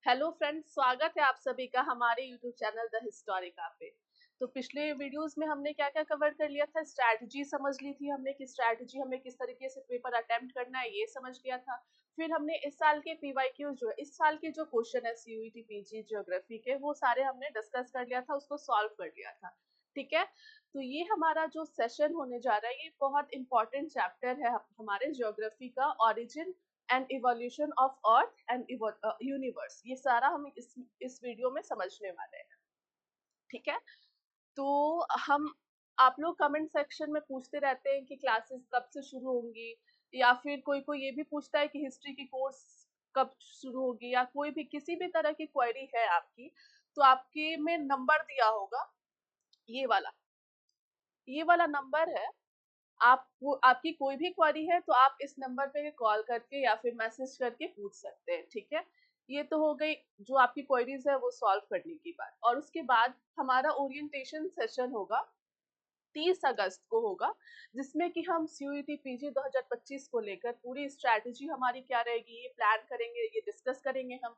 Hello friends, स्वागत है आप सभी का हमारे यूट्यूब चैनल द हिस्टोरिका पे। तो पिछले वीडियोस में हमने क्या क्या कवर कर लिया था। स्ट्रैटेजी समझ ली थी हमने कि स्ट्रैटेजी हमें किस तरीके से पेपर अटेम्प्ट करना है, ये समझ लिया था। फिर हमने इस साल के पीवाईक्यू जो है, इस साल के जो क्वेश्चन है सीयूईटी पीजी ज्योग्राफी के, वो सारे हमने डिस्कस कर लिया था, उसको सॉल्व कर लिया था। ठीक है, तो ये हमारा जो सेशन होने जा रहा है ये बहुत इंपॉर्टेंट चैप्टर है हमारे ज्योग्राफी का, origin and evolution of earth and universe. ये सारा हम इस वीडियो में समझने वाले हैं। ठीक है, तो हम आप लोग कमेंट सेक्शन में पूछते रहते हैं कि क्लासेस कब से शुरू होंगी, या फिर कोई कोई ये भी पूछता है कि हिस्ट्री की कोर्स कब शुरू होगी, या कोई भी किसी भी तरह की क्वेरी है आपकी, तो आपके में नंबर दिया होगा, ये वाला नंबर है। आपकी कोई भी क्वेरी है तो आप इस नंबर पे कॉल करके या फिर मैसेज करके पूछ सकते हैं। ठीक है, ये तो हो गई जो आपकी क्वेरीज है वो सॉल्व करने की बात। और उसके बाद हमारा ओरिएंटेशन सेशन होगा, 30 अगस्त को होगा, जिसमें कि हम सीयूईटी पीजी 2025 को लेकर पूरी स्ट्रैटेजी हमारी क्या रहेगी ये प्लान करेंगे, ये डिस्कस करेंगे हम।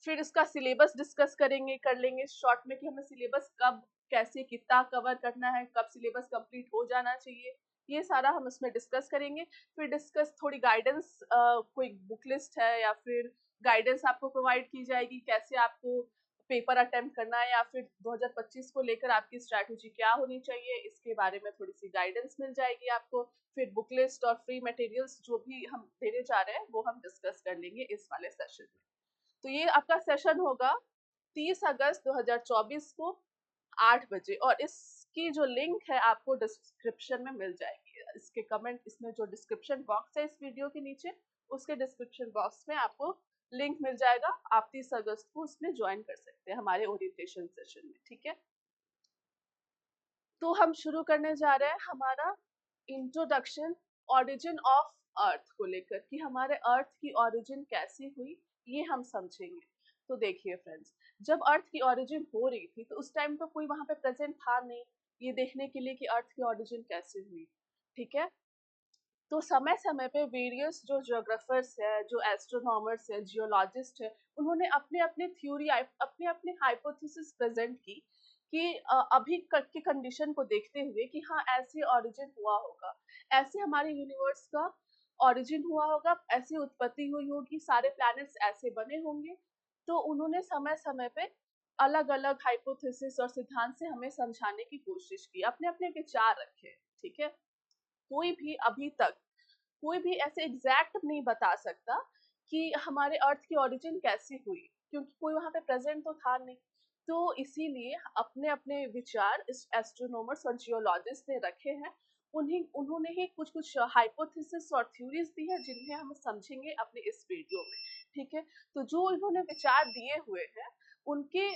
फिर इसका सिलेबस डिस्कस करेंगे, कर लेंगे शॉर्ट में कि हमें सिलेबस कब कैसे कितना कवर करना है, कब सिलेबस कंप्लीट हो जाना चाहिए, ये सारा हम इसमें डिस्कस करेंगे। फिर डिस्कस थोड़ी गाइडेंस, कोई बुक लिस्ट है या फिर गाइडेंस आपको प्रोवाइड की जाएगी, कैसे आपको पेपर अटेम्प्ट करना है, या फिर 2025 को लेकर आपकी स्ट्रैटेजी क्या होनी चाहिए, इसके बारे में थोड़ी सी गाइडेंस मिल जाएगी आपको। फिर बुक लिस्ट और फ्री मटेरियल्स जो भी हम देने जा रहे हैं वो हम डिस्कस कर लेंगे इस वाले सेशन में। तो ये आपका सेशन होगा 30 अगस्त 2024 को 8 बजे, और इसकी जो लिंक है आपको डिस्क्रिप्शन में मिल जाएगी। इसके कमेंट, इसमें जो डिस्क्रिप्शन बॉक्स है इस वीडियो के नीचे, उसके डिस्क्रिप्शन बॉक्स में आपको लिंक मिल जाएगा। आप 30 अगस्त को उसमें ज्वाइन कर सकते हैं हमारे ओरिएंटेशन सेशन में। ठीक है, तो हम शुरू करने जा रहे हैं हमारा इंट्रोडक्शन ओरिजिन ऑफ अर्थ को लेकर, कि हमारे अर्थ की ओरिजिन कैसी हुई ये हम समझेंगे। तो देखिए फ्रेंड्स, जब अर्थ की ओरिजिन हो रही थी तो उस टाइम तो कोई वहां पे प्रेजेंट था नहीं ये देखने के लिए कि अर्थ की ओरिजिन कैसे हुई। ठीक है, तो समय समय पे वेरियस जो ज्योग्राफर्स है, जो एस्ट्रोनॉमर्स है, जियोलॉजिस्ट है, उन्होंने अपने अपने थ्योरी, अपने अपने हाइपोथेसिस प्रेजेंट की कि अभी के कंडीशन को देखते हुए कि हाँ ऐसे ओरिजिन हुआ होगा, ऐसे हमारे यूनिवर्स का ओरिजिन हुआ होगा, ऐसी उत्पत्ति हुई होगी, सारे प्लैनेट्स ऐसे बने होंगे। तो उन्होंने समय समय पे अलग अलग हाइपोथेसिस और सिद्धांत से हमें समझाने की कोशिश की, अपने अपने विचार रखे। ठीक है, कोई भी अभी तक कोई भी ऐसे एग्जैक्ट नहीं बता सकता कि हमारे अर्थ की ओरिजिन कैसी हुई, क्योंकि कोई वहां पे प्रेजेंट तो था नहीं। तो इसीलिए अपने अपने विचार इस एस्ट्रोनॉमर्स और जियोलॉजिस्ट ने रखे हैं। उन्होंने ही कुछ कुछ हाइपोथेसिस और थ्योरीज दी है जिन्हें हम समझेंगे अपने इस वीडियो में। ठीक है, तो जो इन्होंने विचार दिए हुए हैं उनके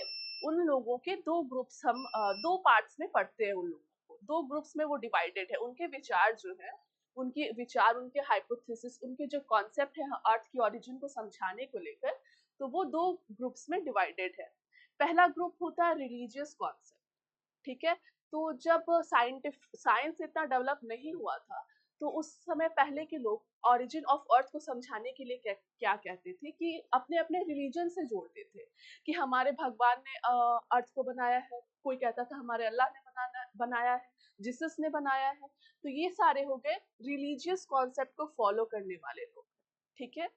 उन लोगों के दो ग्रुप्स हम दो पार्ट्स में पढ़ते हैं। उन लोगों को दो ग्रुप्स में वो डिवाइडेड है। उनके विचार जो है, उनके विचार, उनके हाइपोथेसिस, उनके जो कॉन्सेप्ट है अर्थ की ओरिजिन को समझाने को लेकर, तो वो दो ग्रुप्स में डिवाइडेड है। पहला ग्रुप होता है रिलीजियस कॉन्सेप्ट। ठीक है, तो जब साइंस इतना डेवलप नहीं हुआ था तो उस समय पहले के लोग ओरिजिन ऑफ अर्थ को समझाने के लिए क्या क्या कहते थे कि अपने अपने रिलीजन से जोड़ते थे कि हमारे भगवान ने अर्थ को बनाया है, कोई कहता था हमारे अल्लाह ने बनाया है, जीसस ने बनाया है। तो ये सारे हो गए रिलीजियस कॉन्सेप्ट को फॉलो करने वाले लोग। ठीक है,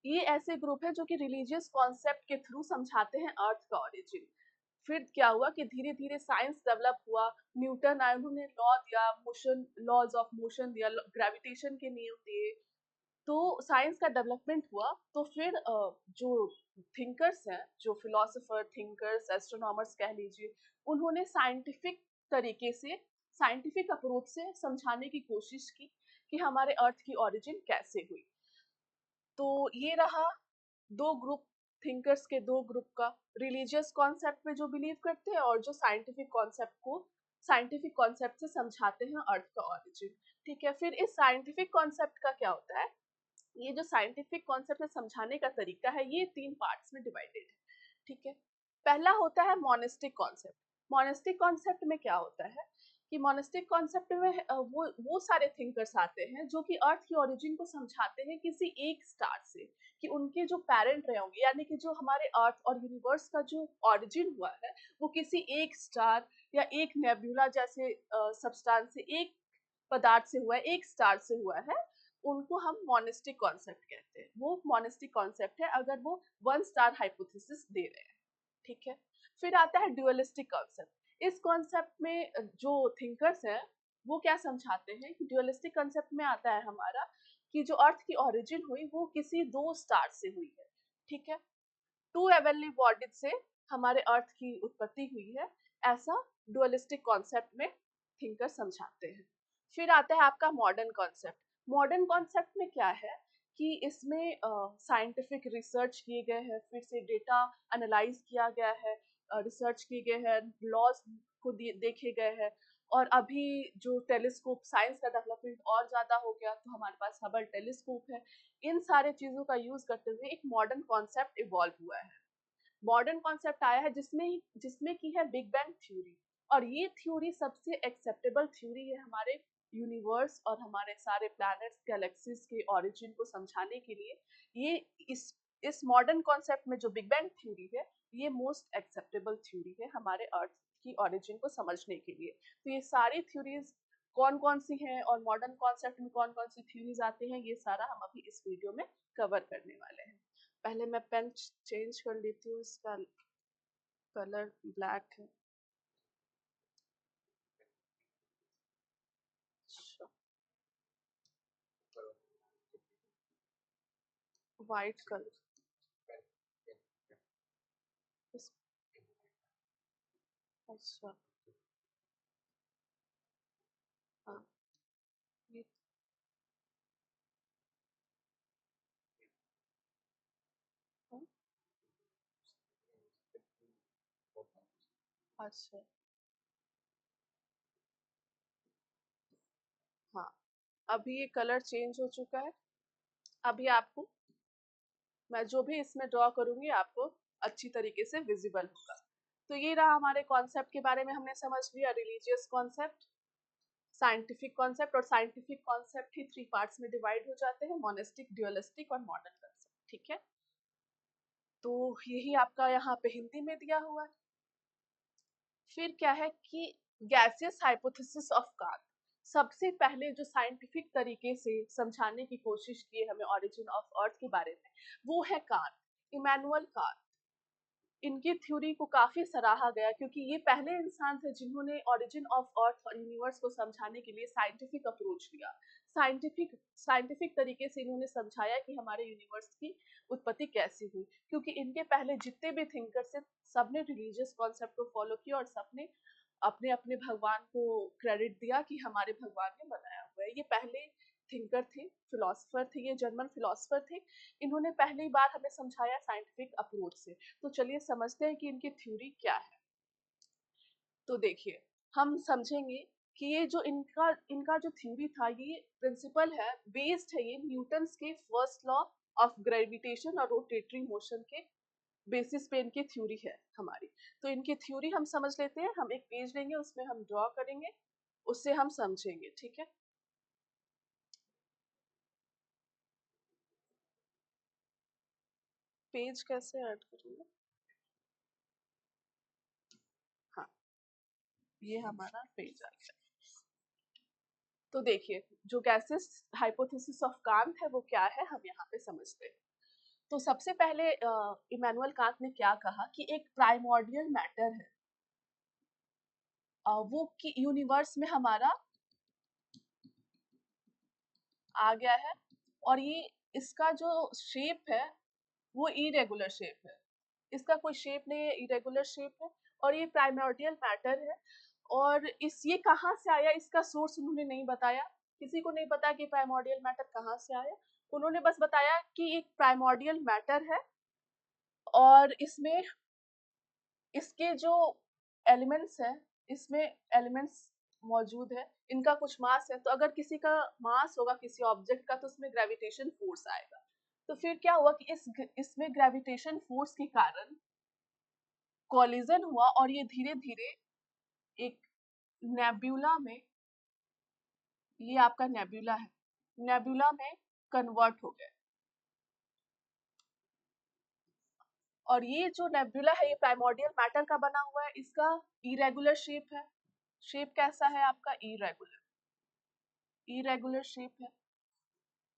ये ऐसे ग्रुप है जो कि रिलीजियस कॉन्सेप्ट के थ्रू समझाते हैं अर्थ का ओरिजिन। फिर क्या हुआ कि धीरे धीरे साइंस डेवलप हुआ, न्यूटन आए, उन्होंने लॉ दिया, मोशन, लॉज ऑफ मोशन दिया, ग्रेविटेशन के नियम दिए। तो साइंस का डेवलपमेंट हुआ, तो फिर जो थिंकर्स हैं, जो फिलोसोफर, थिंकर्स, एस्ट्रोनॉमर्स कह लीजिए, उन्होंने साइंटिफिक तरीके से, साइंटिफिक अप्रोच से समझाने की कोशिश की कि हमारे अर्थ की ओरिजिन कैसे हुई। तो ये रहा दो ग्रुप, थिंकर्स के दो ग्रुप का, रिलीजियस कॉन्सेप्ट में जो बिलीव करते हैं और जो साइंटिफिक कॉन्सेप्ट से समझाते हैं अर्थ का ओरिजिन। ठीक है, फिर इस साइंटिफिक कॉन्सेप्ट का क्या होता है, ये जो साइंटिफिक कॉन्सेप्ट है समझाने का तरीका है, ये 3 पार्ट्स में डिवाइडेड है। ठीक है, पहला होता है मोनिस्टिक कॉन्सेप्ट। मोनिस्टिक कॉन्सेप्ट में क्या होता है कि मोनिस्टिक कॉन्सेप्ट में वो सारे थिंकर्स आते हैं जो कि अर्थ की ओरिजिन को समझाते हैं किसी एक स्टार से, कि उनके जो पेरेंट रहे होंगे, यानी कि जो हमारे अर्थ और यूनिवर्स का जो ओरिजिन हुआ है वो किसी एक स्टार या एक नेबुला जैसे सब्सटेंस से, एक पदार्थ से हुआ है, एक स्टार से हुआ है। उनको हम मोनिस्टिक कॉन्सेप्ट कहते हैं। वो मोनिस्टिक कॉन्सेप्ट है अगर वो वन स्टार हाइपोथेसिस दे रहे हैं, ठीक है। फिर आता है ड्यूअलिस्टिक कॉन्सेप्ट। इस कॉन्सेप्ट में जो थिंकर्स हैं वो क्या समझाते हैं कि ड्यूअलिस्टिक कॉन्सेप्ट में आता है हमारा कि जो अर्थ की ओरिजिन हुई वो किसी दो स्टार से हुई है, ठीक है। टू हेवनली बॉडीज से हमारे अर्थ की उत्पत्ति हुई है, ऐसा डुअलिस्टिक कॉन्सेप्ट में थिंकर समझाते हैं। फिर आता है आपका मॉडर्न कॉन्सेप्ट। मॉडर्न कॉन्सेप्ट में क्या है कि इसमें साइंटिफिक रिसर्च किए गए हैं, फिर से डेटा एनालाइज किया गया है, रिसर्च किए गए हैं, लॉज को देखे गए हैं, और अभी जो टेलीस्कोप, साइंस का डेवलपमेंट और ज़्यादा हो गया तो हमारे पास हबल टेलीस्कोप है। इन सारे चीज़ों का यूज़ करते हुए एक मॉडर्न कॉन्सेप्ट इवॉल्व हुआ है। मॉडर्न कॉन्सेप्ट आया है जिसमें जिसमें की है बिग बैंग थ्योरी, और ये थ्योरी सबसे एक्सेप्टेबल थ्योरी है हमारे यूनिवर्स और हमारे सारे प्लैनेट्स, गैलेक्सीज के ओरिजिन को समझाने के लिए। ये इस मॉडर्न कॉन्सेप्ट में जो बिग बैंग थ्योरी है ये मोस्ट एक्सेप्टेबल थ्योरी है हमारे अर्थ की ओरिजिन को समझने के लिए। तो ये सारी थ्योरीज कौन कौन सी हैं और मॉडर्न कॉन्सेप्ट में कौन कौन सी थ्योरीज आती हैं, ये सारा हम अभी इस वीडियो में कवर करने वाले हैं। पहले मैं पेन चेंज कर लेती हूँ, इसका कलर ब्लैक है। वाइट कलर इस, अच्छा, हाँ, ये, हाँ, अच्छा, हाँ, अभी ये कलर चेंज हो चुका है। अभी आपको मैं जो भी इसमें ड्रॉ करूंगी आपको अच्छी तरीके से विजिबल होगा। तो ये रहा हमारे कॉन्सेप्ट के बारे में हमने समझ लिया, रिलीजियस कॉन्सेप्ट, साइंटिफिक कॉन्सेप्ट, और साइंटिफिक कॉन्सेप्ट ही थ्री पार्ट्स में डिवाइड हो जाते हैं, मोनेस्टिक, ड्यूअलिस्टिक और मॉडर्न कॉन्सेप्ट, ठीक है। तो यही आपका यहाँ पे हिंदी में दिया हुआ है। फिर क्या है कि गैसियस हाइपोथेसिस ऑफ कार्ट, सबसे पहले जो साइंटिफिक तरीके से समझाने की कोशिश की है हमें ओरिजिन ऑफ अर्थ के बारे में, वो है कार्ट, इमैनुअल कार्ट। इनकी थ्योरी को काफी सराहा गया क्योंकि ये पहले इंसान थे जिन्होंने ओरिजिन ऑफ अर्थ और यूनिवर्स को समझाने के लिए साइंटिफिक अप्रोच लिया। साइंटिफिक तरीके से इन्होंने समझाया कि हमारे यूनिवर्स की उत्पत्ति कैसे हुई, क्योंकि इनके पहले जितने भी थिंकर्स थे सबने रिलीजियस कॉन्सेप्ट को फॉलो किया और सबने अपने अपने भगवान को क्रेडिट दिया कि हमारे भगवान ने बनाया हुआ है। ये पहले थिंकर थे, फिलोसफर थे, ये जर्मन फिलोसफर थे। इन्होंने पहली बार हमें समझाया साइंटिफिक अप्रोच से। तो चलिए समझते हैं कि इनकी थ्योरी क्या है। तो देखिए, हम समझेंगे कि ये जो इनका इनका जो थ्योरी था, ये प्रिंसिपल है, बेस्ड है ये न्यूटन्स के फर्स्ट लॉ ऑफ ग्रेविटेशन और रोटेटरी मोशन के बेसिस पे इनकी थ्योरी है हमारी। तो इनकी थ्योरी हम समझ लेते हैं। हम एक पेज लेंगे, उसमें हम ड्रॉ करेंगे, उससे हम समझेंगे, ठीक है। पेज कैसे ऐड करेंगे? हाँ, ये हमारा पेज आ गया। तो देखिए, जो गैसेस हाइपोथेसिस ऑफ कांट है वो क्या है, हम यहाँ पे समझते हैं। तो सबसे पहले इमैनुअल कांट ने क्या कहा कि एक प्राइमोर्डियल मैटर है, वो कि यूनिवर्स में हमारा आ गया है, और ये इसका जो शेप है वो इरेगुलर शेप है, इसका कोई शेप नहीं है, इरेगुलर शेप है, और ये प्राइमोर्डियल मैटर है। और इस ये कहाँ से आया, इसका सोर्स उन्होंने नहीं बताया। किसी को नहीं पता कि प्राइमोर्डियल मैटर कहाँ से आया। उन्होंने बस बताया कि एक प्राइमोर्डियल मैटर है, और इसमें इसके जो एलिमेंट्स हैं, इसमें एलिमेंट्स मौजूद है, इनका कुछ मास है। तो अगर किसी का मास होगा किसी ऑब्जेक्ट का तो उसमें ग्रेविटेशन फोर्स आएगा। तो फिर क्या हुआ कि इसमें ग्रेविटेशन फोर्स के कारण कॉलिजन हुआ, और ये धीरे धीरे एक नेब्यूला में, ये आपका नेब्यूला है, नेब्यूला में कन्वर्ट हो गए। और ये जो नेब्यूला है ये प्राइमोर्डियल मैटर का बना हुआ है, इसका इरेगुलर शेप है। शेप कैसा है आपका? इरेगुलर, इरेगुलर शेप है।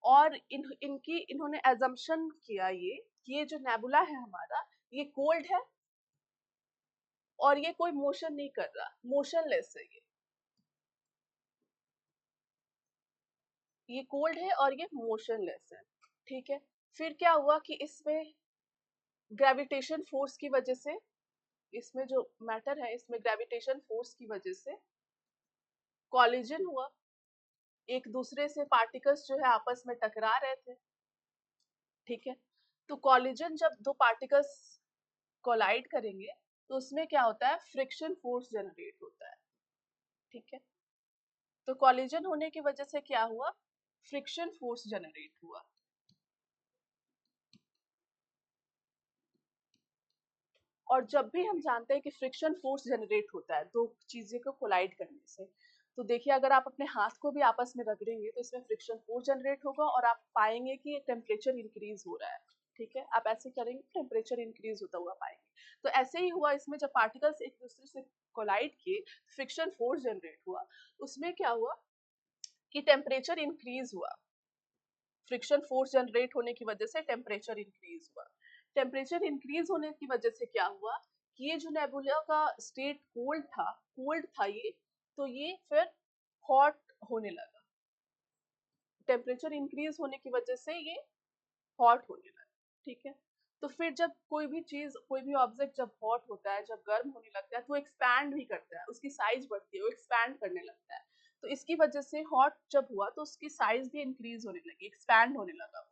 और इन्होंने एजम्पशन किया ये कि ये जो नेबुला है हमारा, ये कोल्ड है और ये कोई मोशन नहीं कर रहा, मोशनलेस है ये कोल्ड है और ये मोशनलेस है। ठीक है, फिर क्या हुआ कि इसमें ग्रेविटेशन फोर्स की वजह से, इसमें जो मैटर है इसमें ग्रेविटेशन फोर्स की वजह से कॉलिजन हुआ, एक दूसरे से पार्टिकल्स जो है आपस में टकरा रहे थे। ठीक है, तो कॉलिजन जब दो पार्टिकल्स कोलाइड करेंगे तो उसमें क्या होता है? फ्रिक्शन फोर्स जनरेट होता है। ठीक है, तो कॉलिजन होने की वजह से क्या हुआ? फ्रिक्शन फोर्स जनरेट हुआ। और जब भी हम जानते हैं कि फ्रिक्शन फोर्स जनरेट होता है दो चीजें को कोलाइड करने से, तो देखिए अगर आप अपने हाथ को भी आपस में रगड़ेंगे तो इसमें फ्रिक्शन फोर्स जनरेट होगा और आप पाएंगे कि टेम्परेचर इंक्रीज हो रहा है। ठीक है, आप ऐसे करेंगे टेम्परेचर इंक्रीज होता हुआ पाएंगे। तो ऐसे ही हुआ इसमें, जब पार्टिकल्स एक दूसरे से कोलाइड किए, फ्रिक्शन फोर्स जनरेट हुआ, उसमें क्या हुआ कि टेम्परेचर इंक्रीज हुआ। फ्रिक्शन फोर्स जनरेट होने की वजह से टेम्परेचर इंक्रीज हुआ। टेम्परेचर इंक्रीज होने की वजह से क्या हुआ कि ये जो नेबुला का स्टेट कोल्ड था ये, तो ये फिर हॉट होने लगा। टेम्परेचर इंक्रीज होने की वजह से ये हॉट होने लगा। ठीक है, तो फिर जब कोई भी चीज, कोई भी ऑब्जेक्ट जब हॉट होता है, जब गर्म होने लगता है, तो एक्सपैंड भी करता है, उसकी साइज बढ़ती है, वो एक्सपैंड करने लगता है। तो इसकी वजह से हॉट जब हुआ तो उसकी साइज भी इंक्रीज होने लगी, एक्सपैंड होने लगा।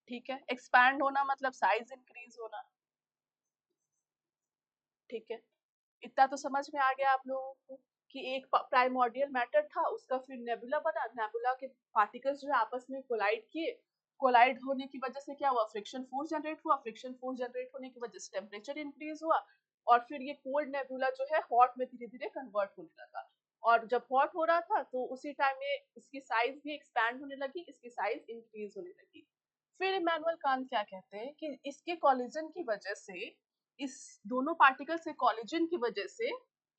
ठीक है, एक्सपैंड होना मतलब साइज इंक्रीज होना। ठीक है, इतना तो समझ में आ गया आप लोगों को कि एक प्राइमोर्डियल मैटर था, उसका फिर नेबुला बना, नेबुला के पार्टिकल्स जो है आपस में कोलाइड किए, कोलाइड होने की वजह से क्या हुआ? फ्रिक्शन फोर्स जनरेट हुआ, फ्रिक्शन फोर्स जनरेट होने की वजह से टेम्परेचर इंक्रीज हुआ, और फिर ये कोल्ड नेबुला जो है हॉट में धीरे धीरे कन्वर्ट होने लगा। और जब हॉट हो रहा था तो उसी टाइम में इसकी साइज भी एक्सपैंड होने लगी, इसकी साइज इंक्रीज होने लगी। फिर इमैनुअल कांट क्या कहते हैं कि इसके कॉलिजन की वजह से, इस दोनों पार्टिकल से कॉलिजन की वजह से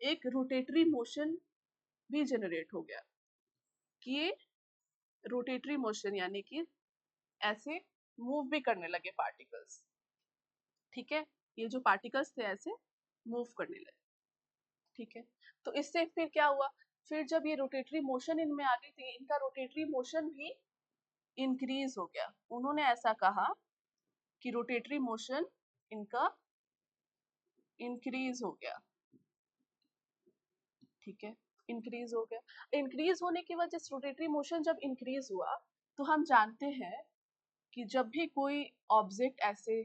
एक रोटेटरी मोशन भी जनरेट हो गया, कि ये रोटेटरी मोशन यानी कि ऐसे मूव भी करने लगे पार्टिकल्स। ठीक है, ये जो पार्टिकल्स थे ऐसे मूव करने लगे। ठीक है, तो इससे फिर क्या हुआ? फिर जब ये रोटेटरी मोशन इनमें आ गई थी, इनका रोटेटरी मोशन भी इंक्रीज हो गया। उन्होंने ऐसा कहा कि रोटेटरी मोशन इनका इंक्रीज हो गया। ठीक है, इंक्रीज हो गया। इंक्रीज होने की वजह से रोटेटरी मोशन जब इंक्रीज हुआ, तो हम जानते हैं कि जब भी कोई ऑब्जेक्ट ऐसे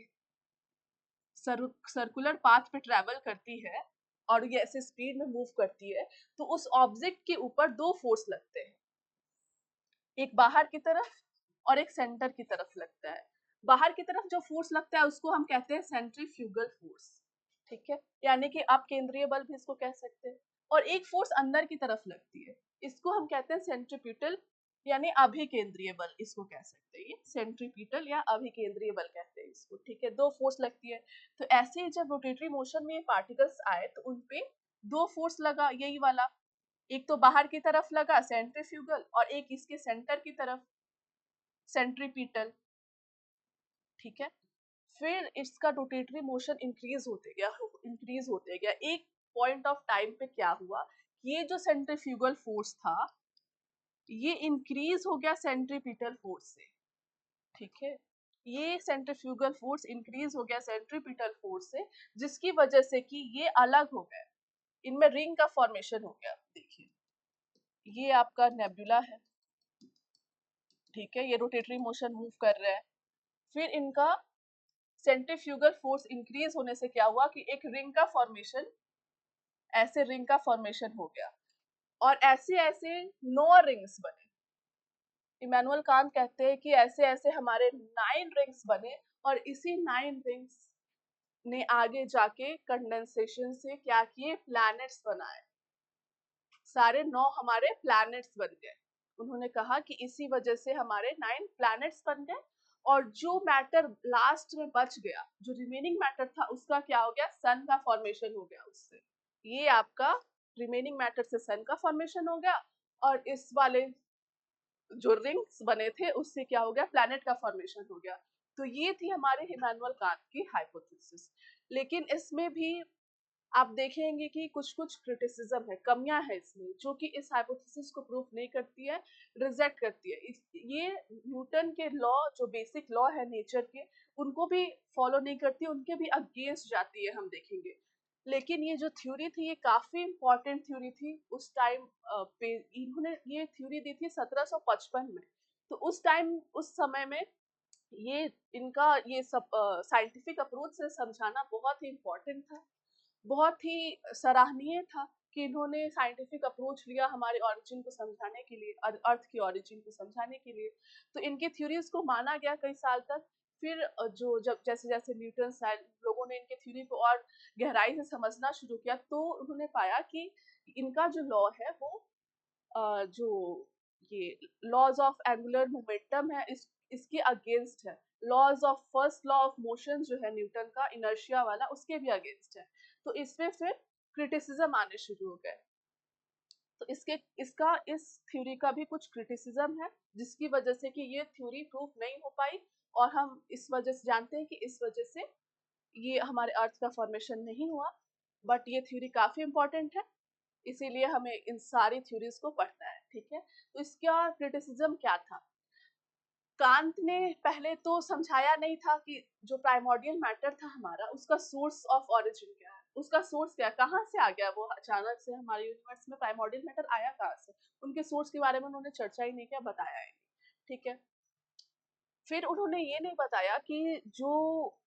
सर्कुलर पाथ पे ट्रेवल करती है और ये ऐसे स्पीड में मूव करती है, तो उस ऑब्जेक्ट के ऊपर दो फोर्स लगते हैं, एक बाहर की तरफ और एक सेंटर की तरफ लगता है। बाहर की तरफ जो फोर्स लगता है उसको हम कहते हैं सेंट्रीफ्यूगल फोर्स। ठीक है, यानी कि आप केंद्रीय बल भी इसको कह सकते हैं। और एक फोर्स अंदर की तरफ लगती है, इसको हम कहते हैं सेंट्रीपिटल यानी अभिकेंद्रीय बल, इसको कह सकते हैं, ये सेंट्रीपिटल या अभिकेंद्रीय बल कहते हैं इसको। ठीक है, दो फोर्स लगती है। तो ऐसे ही जब रोटेटरी मोशन में पार्टिकल्स आए तो उनपे दो फोर्स लगा, यही वाला, एक तो बाहर की तरफ लगा सेंट्रीफ्यूगल और एक इसके सेंटर की तरफ सेंट्रीपिटल। ठीक है, फिर इसका रोटेटरी मोशन इंक्रीज होते गया। एक पॉइंट ऑफ टाइम पे क्या हुआ, ये जो सेंट्रीफ्यूगल फोर्स था ये इंक्रीज हो गया सेंट्रीपिटल फोर्स से। ठीक है, ये सेंट्रीफ्यूगल फोर्स इंक्रीज हो गया सेंट्रीपिटल फोर्स से, जिसकी वजह से कि ये अलग हो गए, इनमें रिंग का फॉर्मेशन हो गया। देखिए ये आपका नेबुला है। ठीक है, ये रोटेटरी मोशन मूव कर रहा है, फिर इनका सेंट्रीफ्यूगल फोर्स इंक्रीज होने से क्या हुआ कि एक रिंग का फॉर्मेशन, ऐसे रिंग का फॉर्मेशन हो गया, और ऐसे ऐसे 9 रिंग्स बने। इमैनुअल कांट कहते हैं कि ऐसे ऐसे हमारे 9 रिंग्स बने, और इसी 9 ने आगे जाके कंडेंसेशन से क्या किए, प्लैनेट्स बनाए, सारे 9 हमारे प्लैनेट्स बन गए। उन्होंने कहा कि इसी वजह से हमारे 9 प्लैनेट्स बन गए, और जो मैटर लास्ट में बच गया, जो रिमेनिंग मैटर था, उसका क्या हो गया, सन का फॉर्मेशन हो गया उससे। ये आपका रिमेनिंग मैटर से सन का फॉर्मेशन हो गया, और इस वाले जो रिंग्स बने थे उससे क्या हो गया, प्लैनेट का फॉर्मेशन हो गया। तो ये थी हमारे इमैनुअल कांट की हाइपोथेसिस। लेकिन इसमें भी आप देखेंगे कि कुछ कुछ क्रिटिसिज्म है, कमियां है इसमें, जो कि इस हाइपोथेसिस को प्रूफ नहीं करती है, रिजेक्ट करती है। ये न्यूटन के लॉ, जो बेसिक लॉ है नेचर के, उनको भी फॉलो नहीं करती, उनके भी अगेंस्ट जाती है, हम देखेंगे। लेकिन ये जो थ्योरी थी, ये काफी इंपॉर्टेंट थ्योरी थी उस टाइम पे। इन्होंने ये थ्योरी दी थी 1755 में। तो उस टाइम, उस समय में ये इनका ये सब साइंटिफिक अप्रोच से समझाना बहुत ही इम्पोर्टेंट था, बहुत ही सराहनीय था कि इन्होंने साइंटिफिक अप्रोच लिया हमारे ओरिजिन को समझाने के लिए, अर्थ की ओरिजिन को समझाने के लिए। तो इनकी थ्योरीज को माना गया कई साल तक। फिर जो जब जैसे जैसे न्यूटन साइड लोगों ने इनके थ्योरी को और गहराई से समझना शुरू किया, तो उन्होंने पाया कि इनका जो लॉ है वो जो ये लॉज ऑफ एंगुलर मोमेंटम है, इसके अगेंस्ट है। Laws of first law of motion जो है न्यूटन का, इनर्शिया वाला, उसके भी अगेंस्ट है। तो इसमें फिर क्रिटिसिज्म आने शुरू हो गए। तो इसका इस थ्योरी का भी कुछ क्रिटिसिज्म है, जिसकी वजह से कि ये थ्योरी प्रूफ नहीं हो पाई, और हम इस वजह से जानते हैं कि इस वजह से ये हमारे अर्थ का फॉर्मेशन नहीं हुआ। बट ये थ्योरी काफी इंपॉर्टेंट है, इसीलिए हमें इन सारी थ्योरीज को पढ़ना है, ठीक है। तो इसका क्रिटिसिज्म क्या था, कांत ने पहले तो समझाया नहीं था कि जो प्राइमोर्डियल मैटर था हमारा, उसका सोर्स ऑफ ओरिजिन क्या है, उसका सोर्स क्या है, कहाँ से आ गया वो अचानक से हमारे यूनिवर्स में प्राइमोर्डियल मैटर आया कहाँ से। उनके सोर्स के बारे में उन्होंने चर्चा ही नहीं किया, बताया ही नहीं, ठीक है। फिर उन्होंने ये नहीं बताया कि जो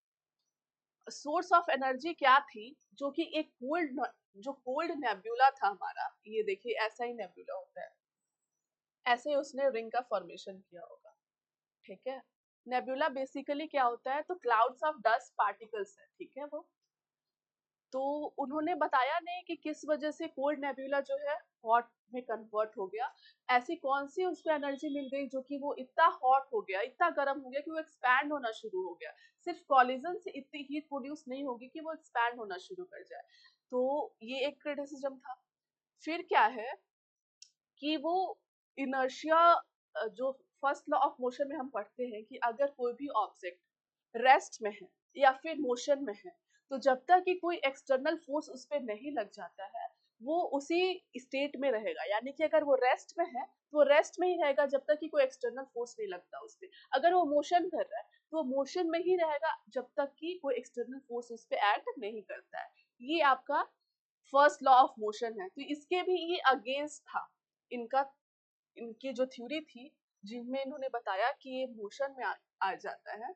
सोर्स ऑफ एनर्जी क्या थी, जो कि एक कोल्ड नेब्यूला था हमारा, ये देखिए ऐसा ही नेब्यूला होता है, ऐसे ही उसने रिंग का फॉर्मेशन किया होगा, ठीक है। नेबुला बेसिकली क्या होता है, तो क्लाउड्स ऑफ डस्ट पार्टिकल्स है, ठीक है वो। तो उन्होंने बताया नहीं कि किस वजह से कोल्ड नेबुला जो है हॉट में कन्वर्ट हो गया, ऐसी कौन सी उसको एनर्जी मिल गई जो कि वो इतना हॉट हो गया, इतना गर्म हो गया कि वो एक्सपैंड होना शुरू हो गया। सिर्फ कॉलिजन से इतनी हीट प्रोड्यूस नहीं होगी कि वो एक्सपैंड होना शुरू कर जाए। तो ये एक क्रिटिसिज्म था। फिर क्या है कि वो इनर्शिया, जो फर्स्ट लॉ ऑफ मोशन में हम पढ़ते हैं कि अगर कोई भी ऑब्जेक्ट रेस्ट में है या फिर मोशन में है, तो जब तक कि कोई एक्सटर्नल फोर्स उस पर नहीं लग जाता है, वो उसी स्टेट में रहेगा। यानी कि अगर वो रेस्ट में है तो वो रेस्ट में ही रहेगा जब तक कि कोई एक्सटर्नल फोर्स नहीं लगता उस पर। अगर वो मोशन कर रहा है तो वो मोशन में ही रहेगा जब तक कि कोई एक्सटर्नल फोर्स उस पर एक्ट नहीं करता है। ये आपका फर्स्ट लॉ ऑफ मोशन है। तो इसके भी ये अगेंस्ट था इनका, इनकी जो थ्योरी थी, जिनमें इन्होंने बताया कि ये मोशन में आ जाता है,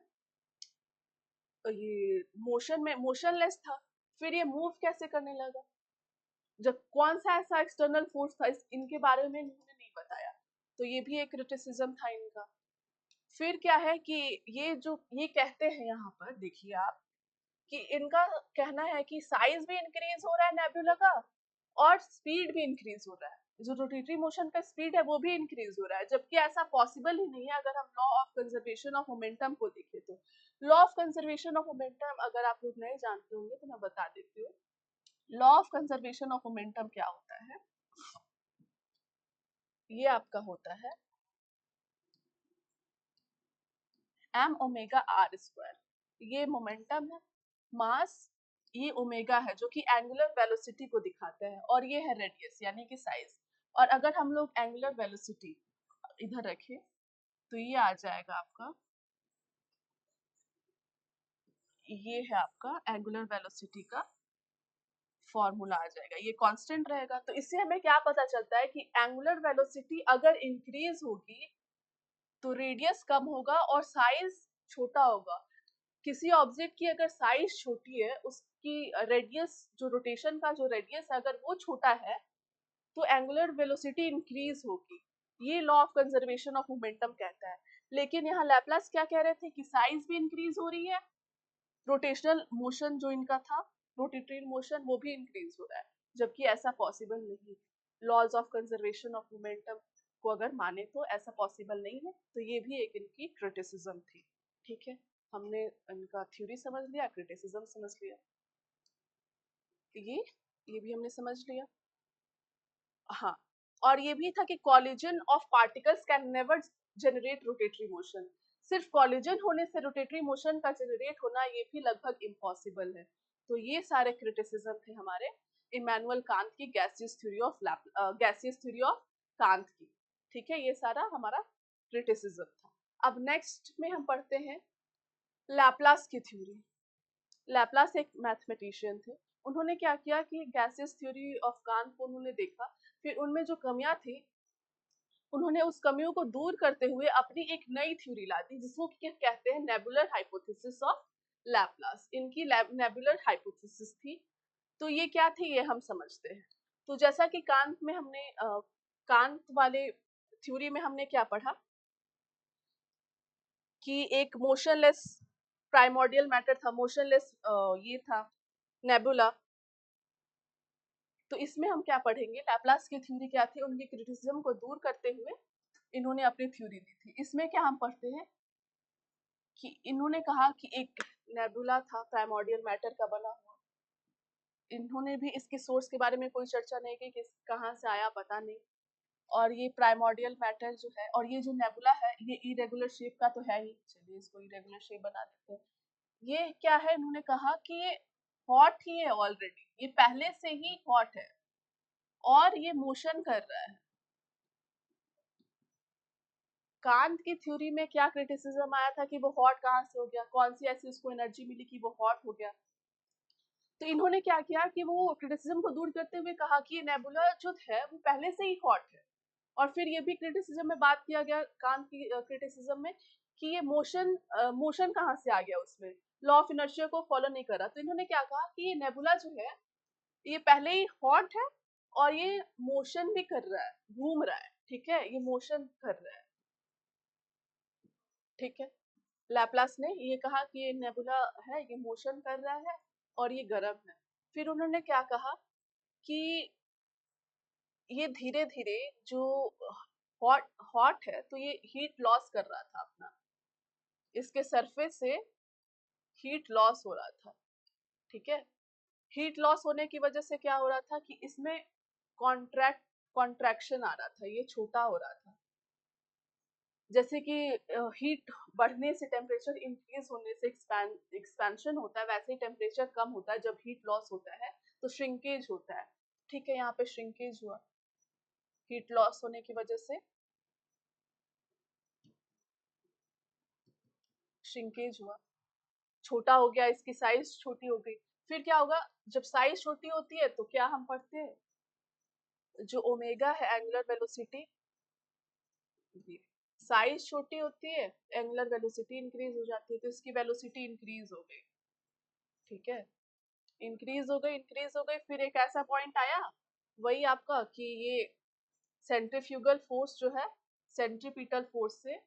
तो ये मोशन में मोशनलेस था, फिर ये मूव कैसे करने लगा, जब कौन सा ऐसा एक्सटर्नल फोर्स था, इनके बारे में इन्होंने नहीं बताया। तो ये भी एक क्रिटिसिज्म था इनका। फिर क्या है कि ये जो ये कहते हैं यहाँ पर देखिए आप, कि इनका कहना है कि साइज भी इंक्रीज हो रहा है नेबुला का, और स्पीड भी इंक्रीज हो रहा है, जो रोटेटरी मोशन का स्पीड है वो भी इंक्रीज हो रहा है, जबकि ऐसा पॉसिबल ही नहीं है। अगर हम law of conservation of momentum को देखें, तो law of conservation of momentum अगर आप लोग नहीं जानते होंगे तो मैं बता देती हूँ। Law of conservation of momentum क्या होता है, ये आपका होता है एम ओमेगा आर स्क्वायर। ये मोमेंटम है, मास, ये ओमेगा है जो कि एंगुलर वेलोसिटी को दिखाता है, और ये है रेडियस यानी कि साइज। और अगर हम लोग एंगुलर वेलोसिटी इधर रखें तो ये आ जाएगा आपका, ये है आपका एंगुलर वेलोसिटी का फॉर्मूला आ जाएगा, ये कांस्टेंट रहेगा। तो इससे हमें क्या पता चलता है कि एंगुलर वेलोसिटी अगर इंक्रीज होगी तो रेडियस कम होगा और साइज छोटा होगा। किसी ऑब्जेक्ट की अगर साइज छोटी है, उसकी रेडियस, जो रोटेशन का जो रेडियस है अगर वो छोटा है, तो एंगुलर वेलोसिटी इंक्रीज होगी। ये law of conservation of momentum कहता है। लेकिन यहाँ लैपलास क्या कह रहे थे कि साइज भी इंक्रीज हो रही है, रोटेशनल मोशन जो इनका था, रोटेटरी मोशन, वो भी इंक्रीज हो रहा है, जबकि ऐसा पॉसिबल नहीं। Laws of conservation of momentum को अगर माने तो ऐसा पॉसिबल नहीं है। तो ये भी एक इनकी क्रिटिसिज्म थी। ठीक है, हमने इनका थ्योरी समझ लिया, क्रिटिसिज्म समझ लिया, ये भी हमने समझ लिया। हाँ, और ये भी था कि collision of particles can never generate rotatory motion. सिर्फ कॉलिजन होने से रोटेटरी मोशन का जनरेट होना ये भी लगभग इम्पॉसिबल है। तो ये सारे क्रिटिसिज्म थे हमारे इमैनुअल कांत की गैसियस थ्योरी ऑफ कांत की। ठीक है, ये सारा हमारा क्रिटिसिज्म था। अब नेक्स्ट में हम पढ़ते हैं लैपलास की थ्योरी। लैपलास एक मैथमेटिशियन थे। उन्होंने क्या किया कि गैसियस थ्योरी ऑफ कांत को उन्होंने देखा, फिर उनमें जो कमियां थी उन्होंने उस कमियों को दूर करते हुए अपनी एक नई थ्योरी ला दी, जिसको क्या कहते हैं, नेबुलर हाइपोथेसिस ऑफ लैपलास। इनकी नेबुलर हाइपोथेसिस थी। तो ये क्या थी ये हम समझते हैं। तो जैसा कि कांत में हमने कांत वाले थ्योरी में हमने क्या पढ़ा कि एक मोशनलेस प्राइमोर्डियल मैटर था, मोशनलेस ये था नेबुला। तो इसमें हम क्या पढ़ेंगे, लैपलास की थ्योरी क्या थी, उनकी क्रिटिसिज्म को दूर करते हुए इन्होंने अपनी थ्योरी दी थी। इसमें क्या हम पढ़ते हैं कि इन्होंने कहा कि एक नेबुला था प्राइमोर्डियल मैटर का बना हुआ। इन्होंने भी इसके सोर्स के बारे में कोई चर्चा नहीं की कि कहाँ से आया, पता नहीं। और ये प्राइमोर्डियल मैटर जो है, और ये जो नेबुला है ये इरेगुलर शेप का तो है ही, चलिए इसको इरेगुलर शेप बना देते हैं। ये क्या है, इन्होंने कहा कि ये हॉट ही है ऑलरेडी, ये पहले से ही हॉट है और ये मोशन कर रहा है। कांत की थ्योरी में क्या क्रिटिसिज्म आया था कि वो हॉट कहाँ से हो गया, कौन सी ऐसी उसको एनर्जी मिली कि वो हॉट हो गया। तो इन्होंने क्या किया कि वो क्रिटिसिज्म को दूर करते हुए कहा कि नेबुला जो है वो पहले से ही हॉट है। और फिर ये भी क्रिटिसिज्म में बात किया गया कांत की क्रिटिसिज्म में कि ये मोशन कहाँ से आ गया, उसमें लॉ ऑफ इनर्शिया को फॉलो नहीं करा। तो इन्होंने क्या कहा कि ये नेबुला जो है ये पहले ही हॉट है और ये मोशन भी कर रहा है, घूम रहा है। ठीक है, ये मोशन कर रहा है। ठीक है, लैपलास ने ये कहा कि ये नेबुला है, ये मोशन कर रहा है और ये गर्म है। फिर उन्होंने क्या कहा कि ये धीरे धीरे जो हॉट हॉट है तो ये हीट लॉस कर रहा था अपना, इसके सरफेस से हीट लॉस हो रहा था। ठीक है, हीट लॉस होने की वजह से क्या हो रहा था कि इसमें कॉन्ट्रैक्शन आ रहा था, ये छोटा हो रहा था। जैसे कि हीट बढ़ने से, टेम्परेचर इंक्रीज होने से एक्सपेंशन होता है, वैसे ही टेम्परेचर कम होता है जब हीट लॉस होता है तो श्रिंकेज होता है। ठीक है, यहाँ पे श्रिंकेज हुआ हीट लॉस होने की वजह से, श्रिंकेज हुआ, छोटा हो गया, इसकी साइज छोटी हो गई। फिर क्या होगा, जब साइज छोटी होती है तो क्या हम पढ़ते हैं, जो ओमेगा है एंगुलर वेलोसिटी, साइज छोटी होती है एंगुलर वेलोसिटी इंक्रीज हो जाती है, तो इसकी वेलोसिटी इंक्रीज हो गई। ठीक है, इंक्रीज हो गई, फिर एक ऐसा पॉइंट आया वही आपका कि ये सेंट्रीफ्यूगल फोर्स जो है, सेंट्रीपिटल फोर्स से,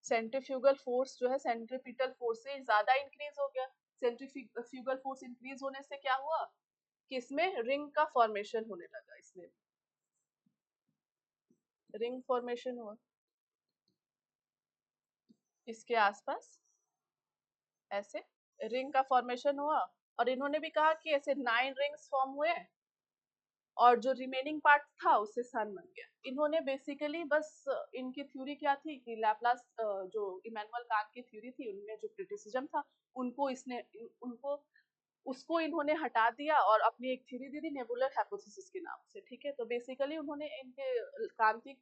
सेंट्रीफ्यूगल फोर्स जो है सेंट्रीपिटल फोर्स से ज्यादा इंक्रीज हो गया। सेंट्रीफ्यूगल फोर्स इंक्रीज होने से क्या हुआ कि इसमें रिंग का फॉर्मेशन होने लगा, इसमें रिंग फॉर्मेशन हुआ इसके आसपास, ऐसे रिंग का फॉर्मेशन हुआ। और इन्होंने भी कहा कि ऐसे 9 रिंग्स फॉर्म हुए और जो रिमेनिंग पार्ट था उससे सन बन गया। इन्होंने बेसिकली बस इनकी थ्योरी क्या थी कि लैपलास जो इमैनुअल कांट की थ्योरी थी उनमें जो क्रिटिसिज्म था उनको उनको उसको इन्होंने हटा दिया और अपनी एक थ्योरी दी थी नेबुलर हाइपोथेसिस के नाम से। ठीक है, तो बेसिकली उन्होंने इनके कांतिक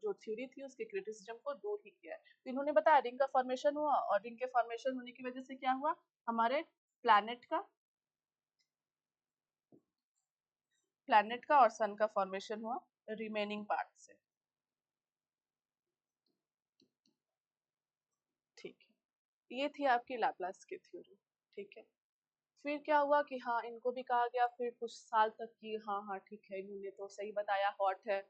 जो थ्योरी थी उसके क्रिटिसिज्म को दूर ही किया है। तो इन्होंने बताया रिंग का फॉर्मेशन हुआ और रिंग के फॉर्मेशन होने की वजह से क्या हुआ, हमारे प्लैनेट का और सन का फॉर्मेशन हुआ रिमेनिंग पार्ट से। ठीक है, ये थी आपकी लैपलास की थ्योरी। ठीक है, फिर क्या हुआ कि हाँ इनको भी कहा गया फिर कुछ साल तक कि हाँ हाँ ठीक है, इन्होंने तो सही बताया, हॉट है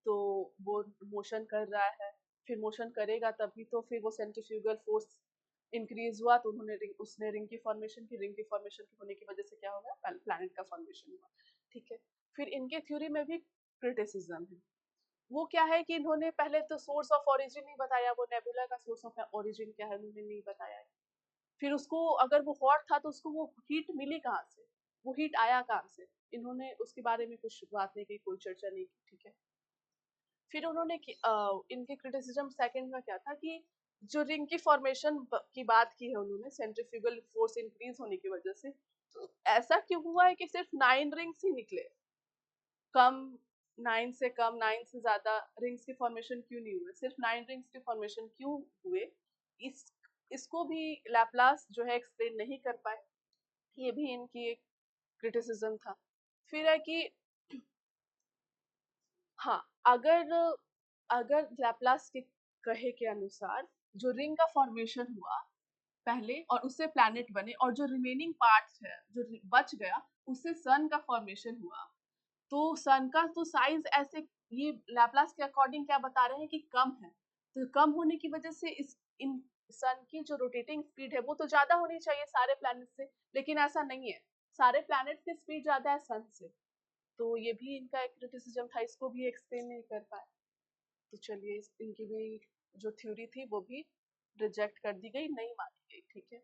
तो वो मोशन कर रहा है, फिर मोशन करेगा तभी तो फिर वो सेंट्रीफ्यूगल फोर्स इंक्रीज हुआ तो उन्होंने उसने रिंग की फॉर्मेशन की, रिंग की फॉर्मेशन होने की वजह से क्या हो गया, प्लैनेट का फॉर्मेशन हुआ। ठीक है, फिर इनके थ्योरी में भी क्रिटिसिज्म है। वो क्या है कि इन्होंने पहले तो सोर्स ऑफ ओरिजिन नहीं बताया, वो नेबुला का सोर्स ऑफ ओरिजिन क्या है उन्होंने नहीं बताया है। फिर उसको अगर वो हॉट था तो उसको वो हीट मिली कहाँ से, वो हीट आया कहाँ से, इन्होंने उसके बारे में कुछ बात नहीं की, कोई चर्चा नहीं की। ठीक है, फिर उन्होंने इनके क्रिटिसिज्म सेकंड में क्या था कि जो रिंग की फॉर्मेशन की बात की है उन्होंने, सेंट्रीफ्यूगल फोर्स इंक्रीज होने की वजह से, तो ऐसा क्यों हुआ है कि सिर्फ 9 रिंग्स ही निकले, कम 9 से कम, 9 से ज्यादा रिंग्स की फॉर्मेशन क्यों नहीं हुए, सिर्फ 9 रिंग्स की फॉर्मेशन क्यों हुए, इस इसको भी लैपलास जो है एक्सप्लेन नहीं कर पाए। ये भी इनकी एक क्रिटिसिज्म था। फिर है कि हाँ, अगर अगर लैपलास के कहे के अनुसार जो रिंग का फॉर्मेशन हुआ पहले और उससे प्लैनेट बने, और जो रिमेनिंग पार्ट्स है जो बच गया उससे सन का फॉर्मेशन हुआ, तो सन का तो साइज ऐसे, ये लैपलास के अकॉर्डिंग क्या बता रहे हैं कि कम है, तो कम होने की वजह से इस इन सन की जो रोटेटिंग स्पीड है वो तो ज्यादा होनी चाहिए सारे प्लैनेट से, लेकिन ऐसा नहीं है, सारे प्लैनेट की स्पीड ज्यादा है सन से। तो ये भी इनका एक क्रिटिसिज्म था, इसको भी एक्सप्लेन नहीं कर पाए। तो चलिए इनकी भी जो थ्योरी थी वो भी रिजेक्ट कर दी गई, नहीं मानी गई। ठीक है,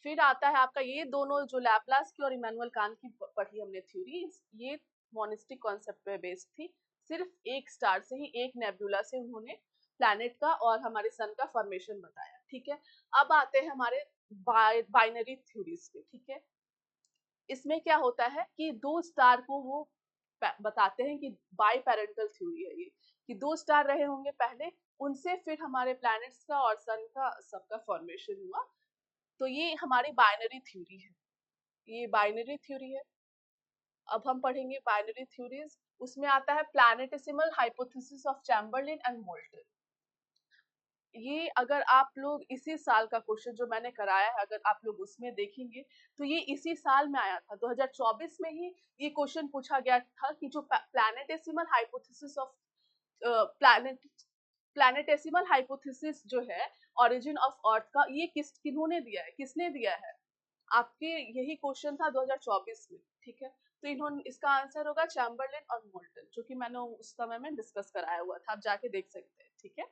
फिर आता है आपका ये दोनों जो लैपलास की और इमैनुअल कांत की पढ़ी हमने थ्योरी, ये मोनिस्टिक कॉन्सेप्ट पे बेस्ड थी, सिर्फ एक स्टार से ही, एक नेबुला से उन्होंने प्लैनेट का और हमारे सन का फॉर्मेशन बताया। ठीक है, अब आते हैं हमारे बाइनरी थ्योरीज पे। ठीक है, इसमें क्या होता है कि दो स्टार को वो बताते हैं कि बाई पैरेंटल थ्योरी है ये, कि दो स्टार रहे होंगे पहले, उनसे फिर हमारे प्लैनेट्स का और सन का सबका फॉर्मेशन हुआ, तो ये हमारी बाइनरी थ्योरी है, ये बाइनरी थ्योरी है। अब हम पढ़ेंगे बाइनरी थ्योरीज, उसमें आता है planetesimal hypothesis of Chamberlin and Moulton. ये अगर आप लोग इसी साल का क्वेश्चन जो मैंने कराया है अगर आप लोग उसमें देखेंगे तो ये इसी साल में आया था, 2024 में ही ये क्वेश्चन पूछा गया था कि जो प्लैनेटेसिमल हाइपोथेसिस ऑफ प्लैनेटेसिमल हाइपोथेसिस जो है ओरिजिन ऑफ अर्थ का, ये किन्होंने दिया है, किसने दिया है, आपके यही क्वेश्चन था 2024 में। ठीक है, तो इन्होंने, इसका आंसर होगा चैम्बरलिन और मोल्टन, जो कि मैंने उस समय में डिस्कस कराया हुआ था, आप जाके देख सकते हैं। ठीक है,